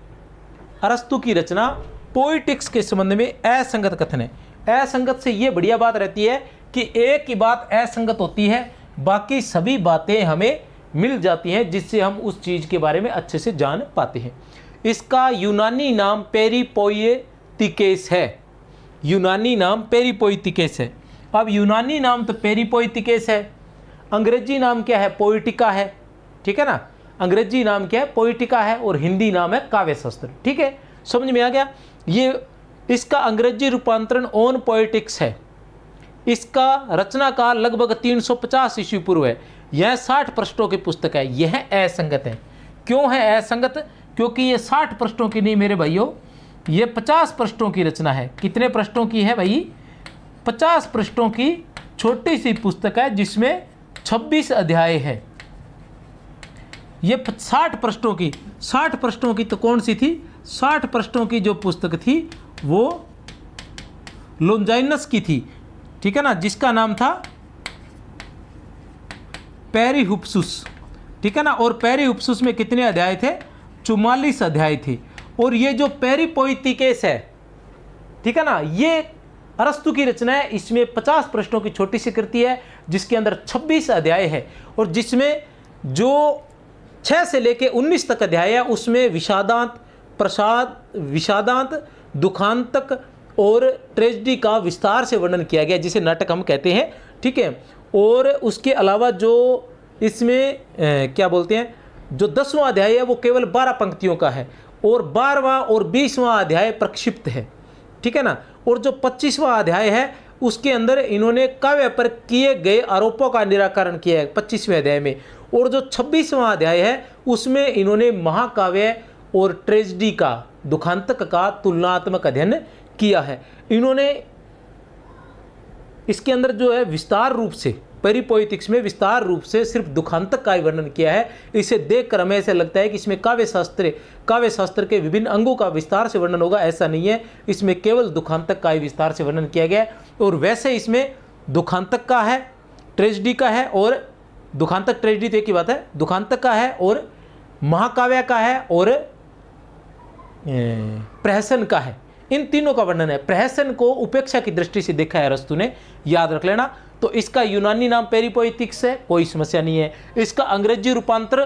अरस्तु की रचना पोएटिक्स के संबंध में असंगत कथन है। असंगत से ये बढ़िया बात रहती है कि एक ही बात असंगत होती है, बाकी सभी बातें हमें मिल जाती हैं, जिससे हम उस चीज़ के बारे में अच्छे से जान पाते हैं। इसका यूनानी नाम पेरिपोएटिकेस है। यूनानी नाम पेरिपोएटिकेस है। अब यूनानी नाम तो पेरिपोएटिकेस है, अंग्रेजी नाम क्या है? पोएटिका है। ठीक है ना, अंग्रेजी नाम क्या है? पोएटिका है, और हिंदी नाम है काव्यशास्त्र। ठीक है, समझ में आ गया? ये इसका अंग्रेजी रूपांतरण ऑन पोएटिक्स है। इसका रचना काल लगभग 350 ईस्वी पूर्व है। यह 60 पृष्ठों की पुस्तक है। यह असंगत है। क्यों है असंगत? क्योंकि ये 60 पृष्ठों की नहीं मेरे भाइयों, ये 50 पृष्ठों की रचना है। कितने पृष्ठों की है भाई? 50 पृष्ठों की छोटी सी पुस्तक है, जिसमें 26 अध्याय है। ये 60 पृष्ठों की तो कौन सी थी? 60 पृष्ठों की जो पुस्तक थी वो लोंजाइनस की थी। ठीक है ना, जिसका नाम था पेरिहुप्सुस। ठीक है ना, और पेरिहुप्सुस में कितने अध्याय थे? 44 अध्याय थे। और ये जो पेरिपोएटिकेस है, ठीक है ना, ये अरस्तु की रचना है। इसमें 50 पृष्ठों की छोटी सी कृति है, जिसके अंदर 26 अध्याय है, और जिसमें जो 6 से लेके 19 तक अध्याय है उसमें विषादांत, दुखांतक और ट्रेजेडी का विस्तार से वर्णन किया गया, जिसे नाटक हम कहते हैं। ठीक है, और उसके अलावा जो इसमें क्या बोलते हैं, जो 10वां अध्याय है वो केवल 12 पंक्तियों का है, और 12वां और 20वां अध्याय प्रक्षिप्त है। ठीक है ना, और जो 25वां अध्याय है उसके अंदर इन्होंने काव्य पर किए गए आरोपों का निराकरण किया है 25वें अध्याय में, और जो 26वां अध्याय है उसमें इन्होंने महाकाव्य और ट्रेजेडी का, दुखांतक का तुलनात्मक अध्ययन किया है। इन्होंने इसके अंदर जो है विस्तार रूप से, पेरिपोएटिक्स में विस्तार रूप से सिर्फ दुखांतक का ही वर्णन किया है। इसे देखकर हमें ऐसा लगता है कि इसमें काव्यशास्त्र के विभिन्न अंगों का विस्तार से वर्णन होगा। ऐसा नहीं है, इसमें केवल दुखांतक का ही विस्तार से वर्णन किया गया है। और वैसे इसमें दुखांतक का है, ट्रेजेडी का है, और दुखांतक ट्रेजेडी तो एक ही बात है, दुखांतक का है और महाकाव्य का है और प्रहसन का है। इन तीनों का वर्णन है। प्रहसन को उपेक्षा की दृष्टि से देखा है अरस्तु ने, याद रख लेना। तो इसका यूनानी नाम पेरिपोएटिक्स है, कोई समस्या नहीं है। इसका अंग्रेजी रूपांतर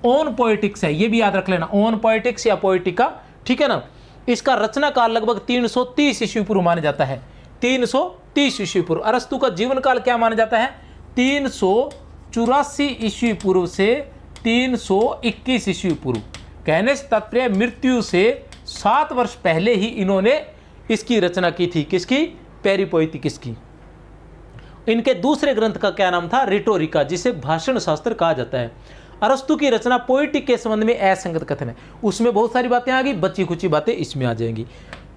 ऑन पोएटिक्स है, ये भी याद रख लेना, ऑन पोएटिक्स या पोएटिका। ठीक है ना, इसका रचना काल लगभग 330 ईस्वी पूर्व माना जाता है। 330 ईस्वी पूर्व। अरस्तु का जीवन काल क्या माना जाता है? 384 ईस्वी पूर्व से 321 ईस्वी पूर्व। कहने से तात्पर्य मृत्यु से 7 वर्ष पहले ही इन्होंने इसकी रचना की थी। किसकी? पेरिपोएटिकस की। इनके दूसरे ग्रंथ का क्या नाम था? रिटोरिका, जिसे भाषण शास्त्र कहा जाता है। अरस्तु की रचना पोएटिक के संबंध में असंगत कथन है। उसमें बहुत सारी बातें आ गई, बची कुची बातें इसमें आ जाएंगी।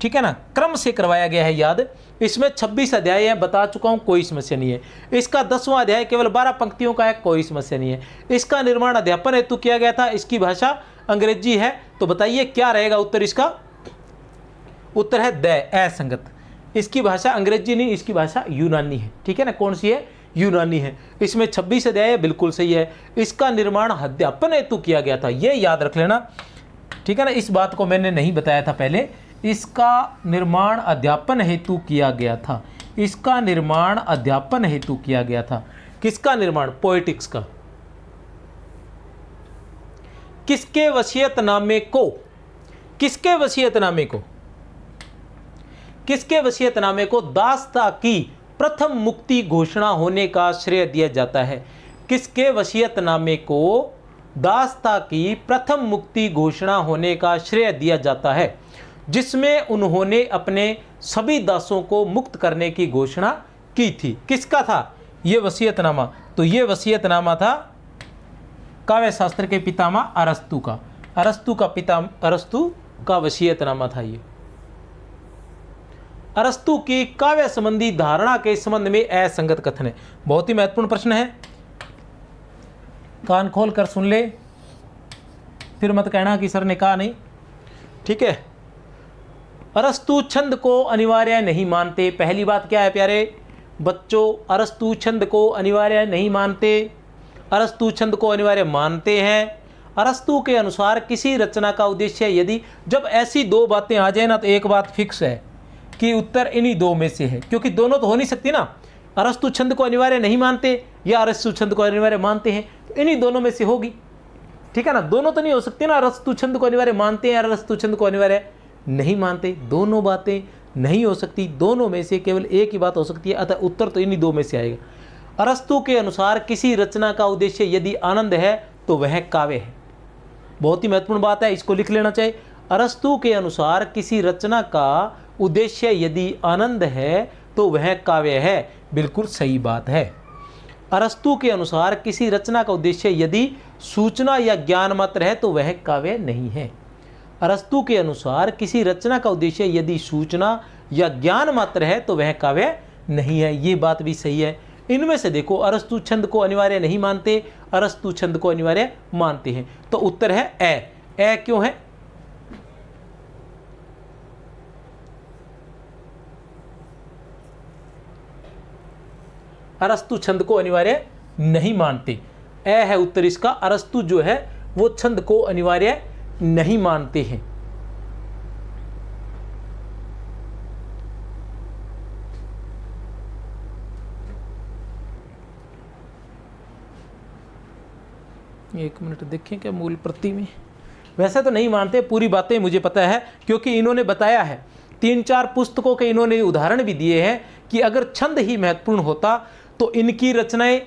ठीक है ना, क्रम से करवाया गया है याद। इसमें 26 अध्याय हैं, बता चुका हूं, कोई समस्या नहीं है। इसका 10वां अध्याय केवल 12 पंक्तियों का है, कोई समस्या नहीं है। इसका निर्माण अध्यापन हेतु किया गया था। इसकी भाषा अंग्रेजी है। तो बताइए क्या रहेगा उत्तर? इसका उत्तर है द, असंगत। इसकी भाषा अंग्रेजी नहीं, इसकी भाषा यूनानी है। ठीक है ना, कौन सी है? यूनानी है। इसमें 26 अध्याय है, बिल्कुल सही है। इसका निर्माण अध्यापन हेतु किया गया था, ये याद रख लेना। ठीक है ना, इस बात को मैंने नहीं बताया था पहले। इसका निर्माण अध्यापन हेतु किया गया था। इसका निर्माण अध्यापन हेतु किया गया था। किसका निर्माण? पोएटिक्स का। किसके वसीयतनामे को? किसके वसीयतनामे को? किसके वसीयतनामे को दास्ता की प्रथम मुक्ति घोषणा होने का श्रेय दिया जाता है? किसके वसीयतनामे को दास्ता की प्रथम मुक्ति घोषणा होने का श्रेय दिया जाता है, जिसमें उन्होंने अपने सभी दासों को मुक्त करने की घोषणा की थी? किसका था ये वसीयतनामा? तो ये वसीयतनामा था काव्य शास्त्र के पितामह अरस्तु का। अरस्तु का वसीयतनामा था ये। अरस्तु की काव्य संबंधी धारणा के संबंध में असंगत कथन है। बहुत ही महत्वपूर्ण प्रश्न है, कान खोल कर सुन ले, फिर मत कहना कि सर ने कहा नहीं। ठीक है, अरस्तु छंद को अनिवार्य नहीं मानते। पहली बात क्या है प्यारे बच्चों? अरस्तु छंद को अनिवार्य नहीं मानते। अरस्तु छंद को अनिवार्य मानते हैं। अरस्तु के अनुसार किसी रचना का उद्देश्य, यदि जब ऐसी दो बातें आ जाए ना, तो एक बात फिक्स है कि उत्तर इन्हीं दो में से है, क्योंकि दोनों तो हो नहीं सकती ना। अरस्तु छंद को अनिवार्य नहीं मानते या अरस्तु छंद को अनिवार्य मानते हैं, तो इन्हीं दोनों में से होगी। ठीक है ना, दोनों तो नहीं हो सकती ना। अरस्तु छंद को अनिवार्य मानते हैं या अरस्तु छंद को अनिवार्य नहीं मानते, दोनों बातें नहीं हो सकती। दोनों में से केवल एक ही बात हो सकती है, अतः उत्तर तो इन्हीं दो में से आएगा। अरस्तु के अनुसार किसी रचना का उद्देश्य यदि आनंद है तो वह काव्य है। बहुत ही महत्वपूर्ण बात है, इसको लिख लेना चाहिए। अरस्तु के अनुसार किसी रचना का उद्देश्य यदि आनंद है तो वह काव्य है। बिल्कुल सही बात है। अरस्तु के अनुसार किसी रचना का उद्देश्य यदि सूचना या ज्ञान मात्र है तो वह काव्य नहीं है। अरस्तु के अनुसार किसी रचना का उद्देश्य यदि सूचना या ज्ञान मात्र है तो वह काव्य नहीं है। ये बात भी सही है। इनमें से देखो, अरस्तु छंद को अनिवार्य नहीं मानते, अरस्तु छंद को अनिवार्य मानते हैं। तो उत्तर है ए। क्यों है? अरस्तु छंद को अनिवार्य नहीं मानते, ए है उत्तर इसका। अरस्तु जो है वो छंद को अनिवार्य नहीं मानते हैं। एक मिनट देखें क्या मूल प्रति में। वैसे तो नहीं मानते, पूरी बातें मुझे पता है, क्योंकि इन्होंने बताया है। 3-4 पुस्तकों के इन्होंने उदाहरण भी दिए हैं कि अगर छंद ही महत्वपूर्ण होता तो इनकी रचनाएं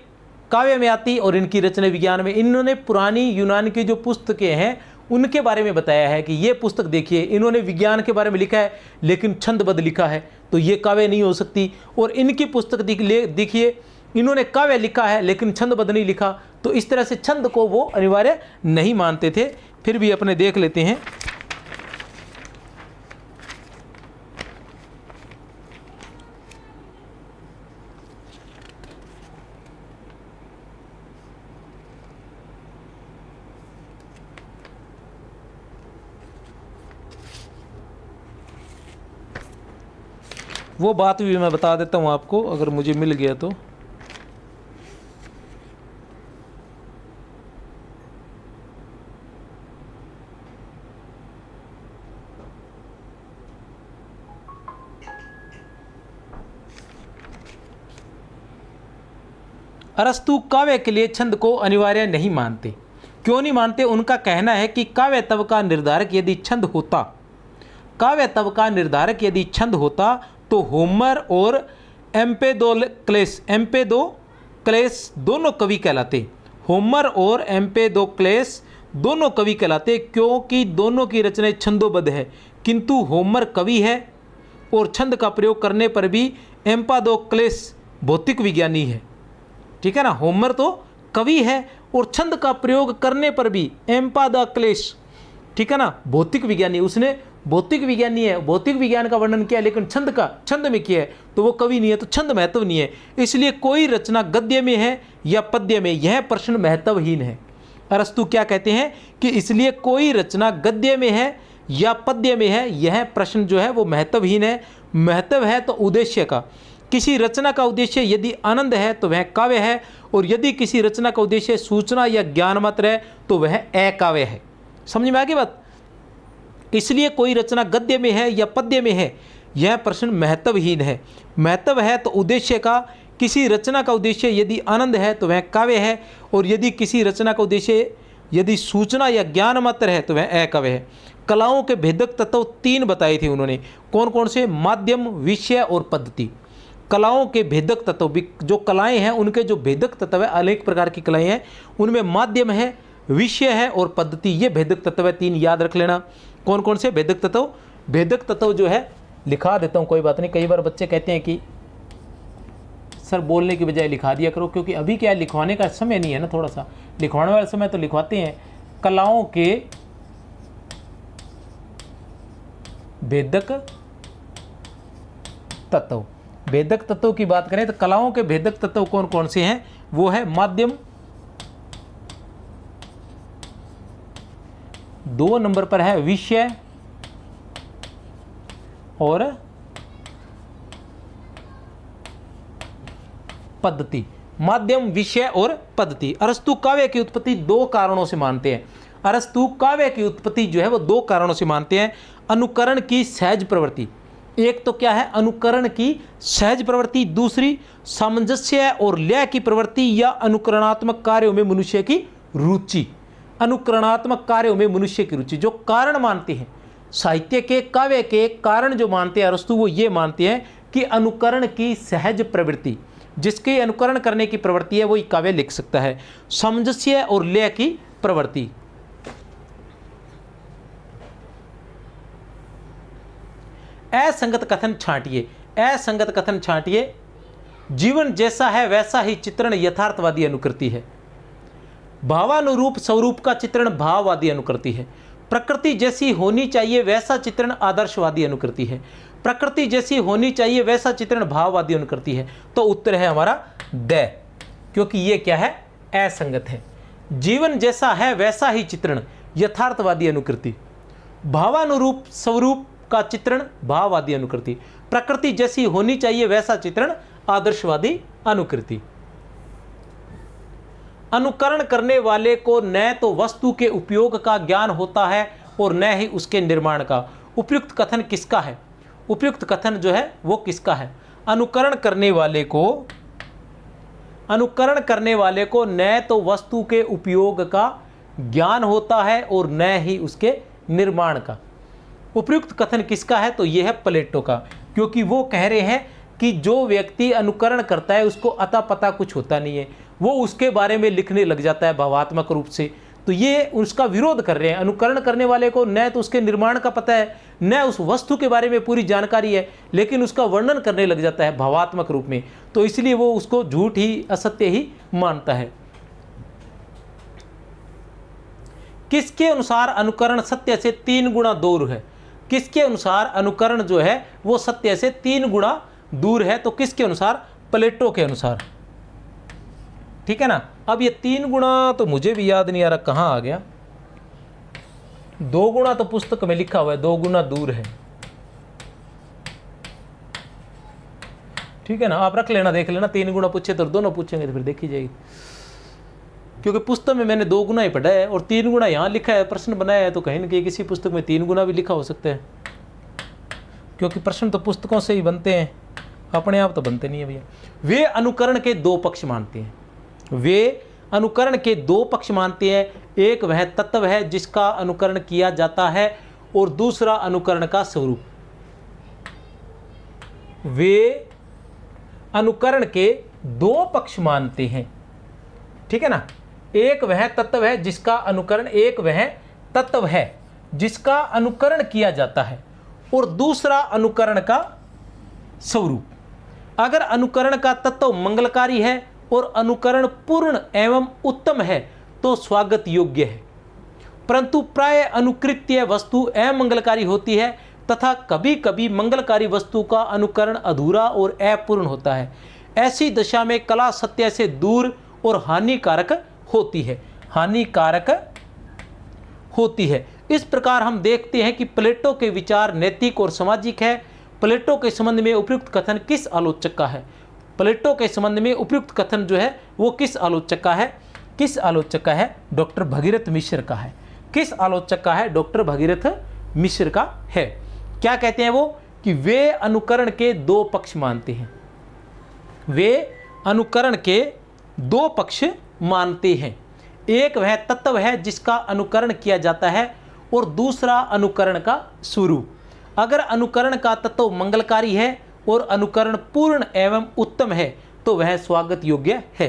काव्य में आती और इनकी रचनाएं विज्ञान में। इन्होंने पुरानी यूनान की जो पुस्तकें हैं उनके बारे में बताया है कि ये पुस्तक देखिए, इन्होंने विज्ञान के बारे में लिखा है लेकिन छंदबद्ध लिखा है, तो ये काव्य नहीं हो सकती। और इनकी पुस्तक देखिए, इन्होंने काव्य लिखा है लेकिन छंदबद्ध नहीं लिखा, तो इस तरह से छंद को वो अनिवार्य नहीं मानते थे। फिर भी अपने देख लेते हैं। वो बात भी मैं बता देता हूँ आपको, अगर मुझे मिल गया तो। अरस्तु काव्य के लिए छंद को अनिवार्य नहीं मानते। क्यों नहीं मानते? उनका कहना है कि काव्य तब का निर्धारक यदि छंद होता काव्यत्व का निर्धारक यदि छंद होता तो होमर और एम्पेदोक्लेस दोनों कवि कहलाते। होमर और एम्पेदोक्लेस दोनों कवि कहलाते क्योंकि दोनों की रचनाएं छंदोबद्ध है, किंतु होमर कवि है और छंद का प्रयोग करने पर भी एम्पेदोक्लेस भौतिक विज्ञानी है। ठीक है ना, होमर तो कवि है और छंद का प्रयोग करने पर भी एम्पेदोक्लेस, ठीक है ना, भौतिक विज्ञानी, उसने भौतिक विज्ञानी है, भौतिक विज्ञान का वर्णन किया, लेकिन छंद में किया है, तो वो कवि नहीं है, तो छंद महत्व नहीं है। इसलिए कोई रचना गद्य में है या पद्य में, यह प्रश्न महत्वहीन है। अरस्तु क्या कहते हैं कि इसलिए कोई रचना गद्य में है या पद्य में है, यह प्रश्न जो है वो महत्वहीन है। महत्व है तो उद्देश्य का। किसी रचना का उद्देश्य यदि आनंद है तो वह काव्य है, और यदि किसी रचना का उद्देश्य सूचना या ज्ञान मात्र है तो वह अकाव्य है। समझ में आ गई बात? इसलिए कोई रचना गद्य में है या पद्य में है, यह प्रश्न महत्वहीन है। महत्व है तो उद्देश्य का। किसी रचना का उद्देश्य यदि आनंद है तो वह काव्य है, और यदि किसी रचना का उद्देश्य यदि सूचना या ज्ञान मात्र है तो वह अकाव्य है। कलाओं के भेदक तत्व 3 बताए थे उन्होंने। कौन कौन से? माध्यम, विषय और पद्धति। कलाओं के भेदक तत्व, जो कलाएं हैं उनके जो भेदक तत्व है, अनेक प्रकार की कलाएं हैं, उनमें माध्यम है, विषय है और पद्धति, ये भेदक तत्व है 3, याद रख लेना। कौन कौन से भेदक तत्व? भेदक तत्व जो है लिखा देता हूँ, कोई बात नहीं। कई बार बच्चे कहते हैं कि सर बोलने की बजाय लिखा दिया करो, क्योंकि अभी क्या लिखवाने का समय नहीं है ना, थोड़ा सा लिखवाने वाला समय तो लिखवाते हैं। कलाओं के भेदक तत्व, भेदक तत्व की बात करें तो कलाओं के भेदक तत्व कौन कौन से हैं? वो है माध्यम, 2 नंबर पर है विषय और पद्धति। माध्यम, विषय और पद्धति। अरस्तु काव्य की उत्पत्ति 2 कारणों से मानते हैं। अरस्तु काव्य की उत्पत्ति जो है वो 2 कारणों से मानते हैं। अनुकरण की सहज प्रवृत्ति, एक तो क्या है? अनुकरण की सहज प्रवृत्ति, दूसरी सामंजस्य और लय की प्रवृत्ति या अनुकरणात्मक कार्यों में मनुष्य की रुचि। अनुकरणात्मक कार्यों में मनुष्य की रुचि, जो कारण मानते हैं साहित्य के, काव्य के कारण जो मानते हैं अरस्तु, वो ये मानते हैं कि अनुकरण की सहज प्रवृत्ति, जिसके अनुकरण करने की प्रवृत्ति है वही काव्य लिख सकता है। सामंजस्य और लय की प्रवृत्ति। असंगत कथन छांटिए। असंगत कथन छांटिए। जीवन जैसा है वैसा ही चित्रण यथार्थवादी अनुकृति है। भावानुरूप स्वरूप का चित्रण भाववादी अनुकृति है। प्रकृति जैसी होनी चाहिए वैसा चित्रण आदर्शवादी अनुकृति है। प्रकृति जैसी होनी चाहिए वैसा चित्रण भाववादी अनुकृति है। तो उत्तर है हमारा द, क्योंकि ये क्या है? असंगत है। जीवन जैसा है वैसा ही चित्रण यथार्थवादी अनुकृति। भावानुरूप स्वरूप का चित्रण भाववादी अनुकृति। प्रकृति जैसी होनी चाहिए वैसा चित्रण आदर्शवादी अनुकृति। अनुकरण करने वाले को न तो वस्तु के उपयोग का ज्ञान होता है और न ही उसके निर्माण का। उपयुक्त कथन किसका है? उपयुक्त कथन जो है वो किसका है? अनुकरण करने वाले को न तो वस्तु के उपयोग का ज्ञान होता है और न ही उसके निर्माण का। उपयुक्त कथन किसका है? तो यह है प्लेटो का, क्योंकि वो कह रहे हैं कि जो व्यक्ति अनुकरण करता है उसको अता पता कुछ होता नहीं है, वो उसके बारे में लिखने लग जाता है भावात्मक रूप से। तो ये उसका विरोध कर रहे हैं। अनुकरण करने वाले को न तो उसके निर्माण का पता है, न उस वस्तु के बारे में पूरी जानकारी है, लेकिन उसका वर्णन करने लग जाता है भावात्मक रूप में, तो इसलिए वो उसको झूठ ही, असत्य ही मानता है। किसके अनुसार अनुकरण सत्य से 3 गुना दूर है? किसके अनुसार अनुकरण जो है वो सत्य से 3 गुना दूर है? तो किसके अनुसार? प्लेटो के अनुसार। ठीक है ना। अब ये 3 गुना तो मुझे भी याद नहीं आ रहा कहाँ आ गया। 2 गुना तो पुस्तक में लिखा हुआ है, 2 गुना दूर है। ठीक है ना, आप रख लेना, देख लेना। 3 गुना पूछे तो दोनों पूछेंगे तो फिर देखी जाएगी, क्योंकि पुस्तक में मैंने 2 गुना ही पढ़ा है और 3 गुना यहाँ लिखा है, प्रश्न बनाया है, तो कहीं ना कहीं किसी पुस्तक में 3 गुना भी लिखा हो सकता है, क्योंकि प्रश्न तो पुस्तकों से ही बनते हैं, अपने आप तो बनते नहीं है भैया। वे अनुकरण के 2 पक्ष मानते हैं। वे अनुकरण के 2 पक्ष मानते हैं। एक वह तत्व है जिसका अनुकरण किया जाता है और दूसरा अनुकरण का स्वरूप। वे अनुकरण के दो पक्ष मानते हैं, ठीक है ना। एक वह तत्व है जिसका अनुकरण, एक वह तत्व है जिसका अनुकरण किया जाता है, और दूसरा अनुकरण का स्वरूप। अगर अनुकरण का तत्व मंगलकारी है और अनुकरण पूर्ण एवं उत्तम है तो स्वागत योग्य है, परंतु प्राय अनुकृत्य वस्तु अमंगलकारी होती है तथा कभी कभी मंगलकारी वस्तु का अनुकरण अधूरा और अपूर्ण होता है। ऐसी दशा में कला सत्य से दूर और हानिकारक होती है। इस प्रकार हम देखते हैं कि प्लेटो के विचार नैतिक और सामाजिक है। प्लेटो के संबंध में उपयुक्त कथन किस आलोचक का है? प्लेटो के संबंध में उपयुक्त कथन जो है वो किस आलोचक का है? किस आलोचक का है? डॉक्टर भगीरथ मिश्र का है। किस आलोचक का है? डॉक्टर भगीरथ मिश्र का है। क्या कहते हैं वो? कि वे अनुकरण के दो पक्ष मानते हैं। वे अनुकरण के दो पक्ष मानते हैं। एक वह तत्व है जिसका अनुकरण किया जाता है और दूसरा अनुकरण का स्वरूप। अगर अनुकरण का तत्व मंगलकारी है और अनुकरण पूर्ण एवं उत्तम है तो वह स्वागत योग्य है,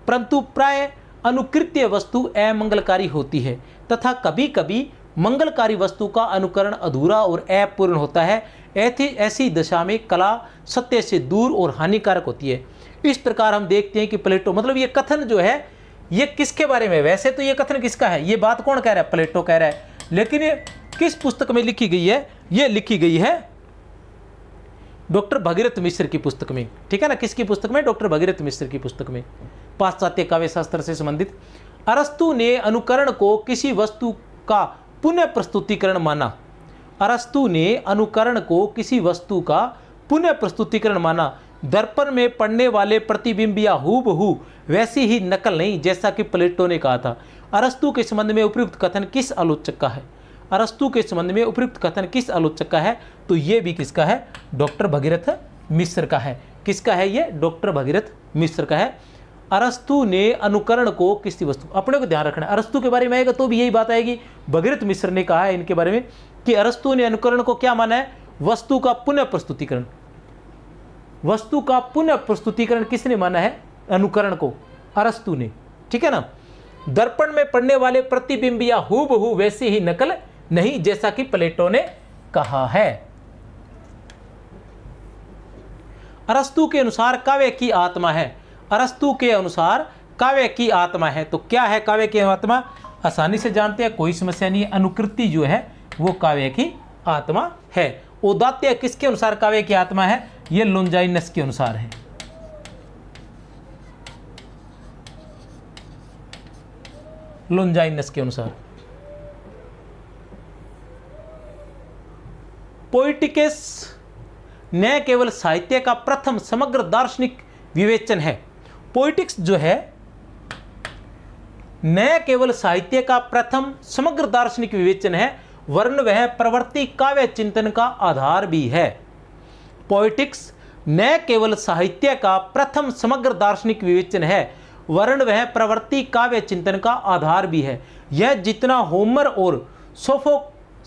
परंतु प्राय अनुकृत्य वस्तु अमंगलकारी होती है तथा कभी कभी मंगलकारी वस्तु का अनुकरण अधूरा और अपूर्ण होता है। ऐसी दशा में कला सत्य से दूर और हानिकारक होती है। इस प्रकार हम देखते हैं कि प्लेटो, मतलब ये कथन जो है ये किसके बारे में? वैसे तो ये कथन किसका है? ये बात कौन कह रहा है? प्लेटो कह रहा है, लेकिन ये किस पुस्तक में लिखी गई है? ये लिखी गई है डॉक्टर भगीरथ मिश्र की पुस्तक में, ठीक है ना। किसकी पुस्तक में? डॉक्टर भगीरथ मिश्र की पुस्तक में, पाश्चात्य काव्य शास्त्र से संबंधित। अरस्तु ने अनुकरण को किसी वस्तु का पुनः प्रस्तुतिकरण माना। अरस्तु ने अनुकरण को किसी वस्तु का पुनः प्रस्तुतिकरण माना। दर्पण में पड़ने वाले प्रतिबिंब या हूबहू वैसी ही नकल नहीं, जैसा कि प्लेटो ने कहा था। अरस्तु के संबंध में उपयुक्त कथन किस आलोचक का है? अरस्तु के संबंध में उपयुक्त कथन किस आलोचक का है? तो ये भी किसका है? डॉक्टर भगीरथ मिश्र का है। किसका है ये? डॉक्टर भगीरथ मिश्र का है। अरस्तु ने अनुकरण को किसी वस्तु, अपने को ध्यान रखना है, अरस्तु के बारे में आएगा तो भी यही बात आएगी। भगीरथ मिश्र ने कहा है इनके बारे में कि अरस्तु ने अनुकरण को क्या माना है? वस्तु का पुनः प्रस्तुतिकरण। वस्तु का पुनः प्रस्तुतिकरण किसने माना है? अनुकरण को, अरस्तु ने, ठीक है ना। दर्पण में पड़ने वाले प्रतिबिंब या हूबहू वैसी ही नकल नहीं, जैसा कि प्लेटो ने कहा है। अरस्तु के अनुसार काव्य की आत्मा है। अरस्तु के अनुसार काव्य की आत्मा है। तो क्या है काव्य की आत्मा? आसानी से जानते हैं, कोई समस्या नहीं है। अनुकृति जो है वो काव्य की आत्मा है। औदात्य किसके अनुसार काव्य की आत्मा है? ये लोंजाइनस के अनुसार है। लोंजाइनस के अनुसार। पोइटिकस न केवल साहित्य का प्रथम समग्र दार्शनिक विवेचन है। पोइटिक्स जो है न केवल साहित्य का प्रथम समग्र दार्शनिक विवेचन है, वरन वह प्रवृत्ति काव्य चिंतन का आधार भी है। पोइटिक्स न केवल साहित्य का प्रथम समग्र दार्शनिक विवेचन है, वरन वह प्रवृत्ति काव्य चिंतन का आधार भी है। यह जितना होमर और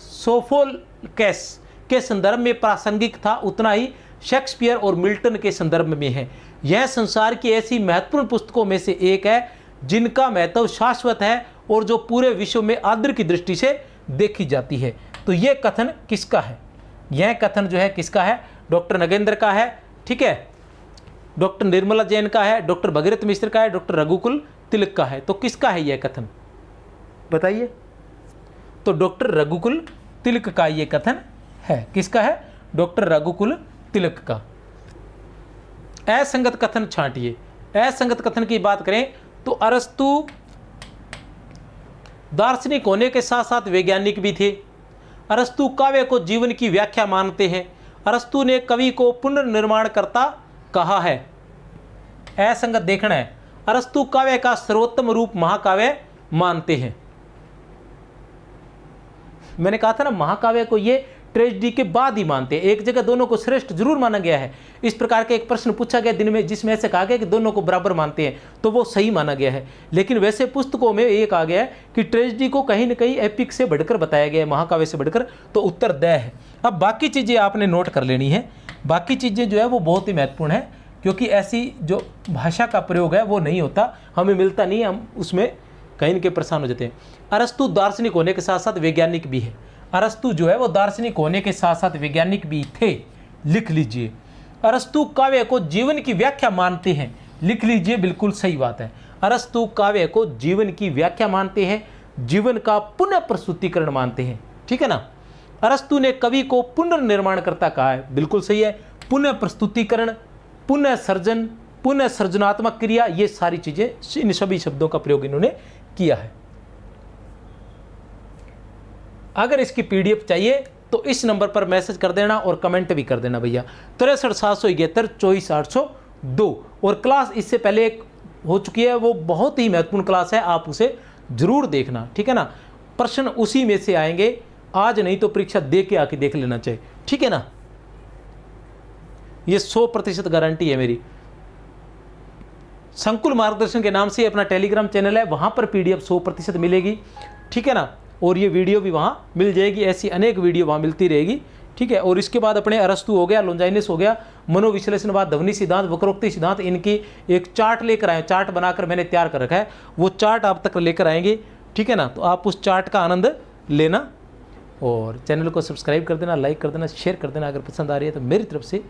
सोफोक्लेस के संदर्भ में प्रासंगिक था, उतना ही शेक्सपियर और मिल्टन के संदर्भ में है। यह संसार की ऐसी महत्वपूर्ण पुस्तकों में से एक है जिनका महत्व शाश्वत है और जो पूरे विश्व में आदर की दृष्टि से देखी जाती है। तो यह कथन किसका है? यह कथन जो है किसका है? डॉक्टर नगेंद्र का है, ठीक है, डॉक्टर निर्मला जैन का है, डॉक्टर भगीरथ मिश्र का है, डॉक्टर रघुकुल तिलक का है। तो किसका है यह कथन? बताइए। तो डॉक्टर रघुकुल तिलक का यह कथन है। किसका है? डॉक्टर रघुकुल तिलक का। असंगत कथन छांटिए। असंगत कथन की बात करें तो अरस्तु दार्शनिक होने के साथ साथ वैज्ञानिक भी थे। अरस्तु काव्य को जीवन की व्याख्या मानते हैं। अरस्तु ने कवि को पुनर्निर्माण करता कहा है। असंगत देखना है। अरस्तु काव्य का सर्वोत्तम रूप महाकाव्य मानते हैं। मैंने कहा था ना, महाकाव्य को ये ट्रेजेडी के बाद ही मानते हैं। एक जगह दोनों को श्रेष्ठ जरूर माना गया है। इस प्रकार का एक प्रश्न पूछा गया दिन में जिसमें ऐसे कहा गया कि दोनों को बराबर मानते हैं, तो वो सही माना गया है। लेकिन वैसे पुस्तकों में ये कहा गया है कि ट्रेजेडी को कहीं न कहीं एपिक से बढ़कर बताया गया है, महाकाव्य से बढ़कर, तो उत्तर द है। अब बाकी चीज़ें आपने नोट कर लेनी है। बाकी चीज़ें जो है वो बहुत ही महत्वपूर्ण है, क्योंकि ऐसी जो भाषा का प्रयोग है वो नहीं होता, हमें मिलता नहीं, हम उसमें कहीं न कहीं परेशान हो जाते हैं। अरस्तु दार्शनिक होने के साथ साथ वैज्ञानिक भी है। अरस्तु जो है वो दार्शनिक होने के साथ साथ वैज्ञानिक भी थे, लिख लीजिए। अरस्तु काव्य को जीवन की व्याख्या मानते हैं, लिख लीजिए, बिल्कुल सही बात है। अरस्तु काव्य को जीवन की व्याख्या मानते हैं, जीवन का पुनः प्रस्तुतिकरण मानते हैं, ठीक है ना। अरस्तु ने कवि को पुनर्निर्माण करता कहा है, बिल्कुल सही है। पुनः प्रस्तुतिकरण, पुनः सर्जन, पुनः सृजनात्मक क्रिया, ये सारी चीजें, इन सभी शब्दों का प्रयोग इन्होंने किया है। अगर इसकी पीडीएफ चाहिए तो इस नंबर पर मैसेज कर देना और कमेंट भी कर देना भैया, 63 771 24 802। और क्लास इससे पहले एक हो चुकी है, वो बहुत ही महत्वपूर्ण क्लास है, आप उसे जरूर देखना, ठीक है ना। प्रश्न उसी में से आएंगे, आज नहीं तो परीक्षा दे के आके देख लेना चाहिए, ठीक है ना। ये 100% गारंटी है मेरी। संकुल मार्गदर्शन के नाम से अपना टेलीग्राम चैनल है, वहां पर पीडीएफ 100% मिलेगी, ठीक है ना। और ये वीडियो भी वहाँ मिल जाएगी, ऐसी अनेक वीडियो वहाँ मिलती रहेगी, ठीक है। और इसके बाद अपने अरस्तु हो गया, लोंजाइनस हो गया, मनोविश्लेषणवाद, ध्वनि सिद्धांत, वक्रोक्ति सिद्धांत, इनकी एक चार्ट लेकर आए, चार्ट बनाकर मैंने तैयार कर रखा है, वो चार्ट आप तक लेकर आएंगे, ठीक है ना। तो आप उस चार्ट का आनंद लेना और चैनल को सब्सक्राइब कर देना, लाइक कर देना, शेयर कर देना। अगर पसंद आ रही है तो मेरी तरफ से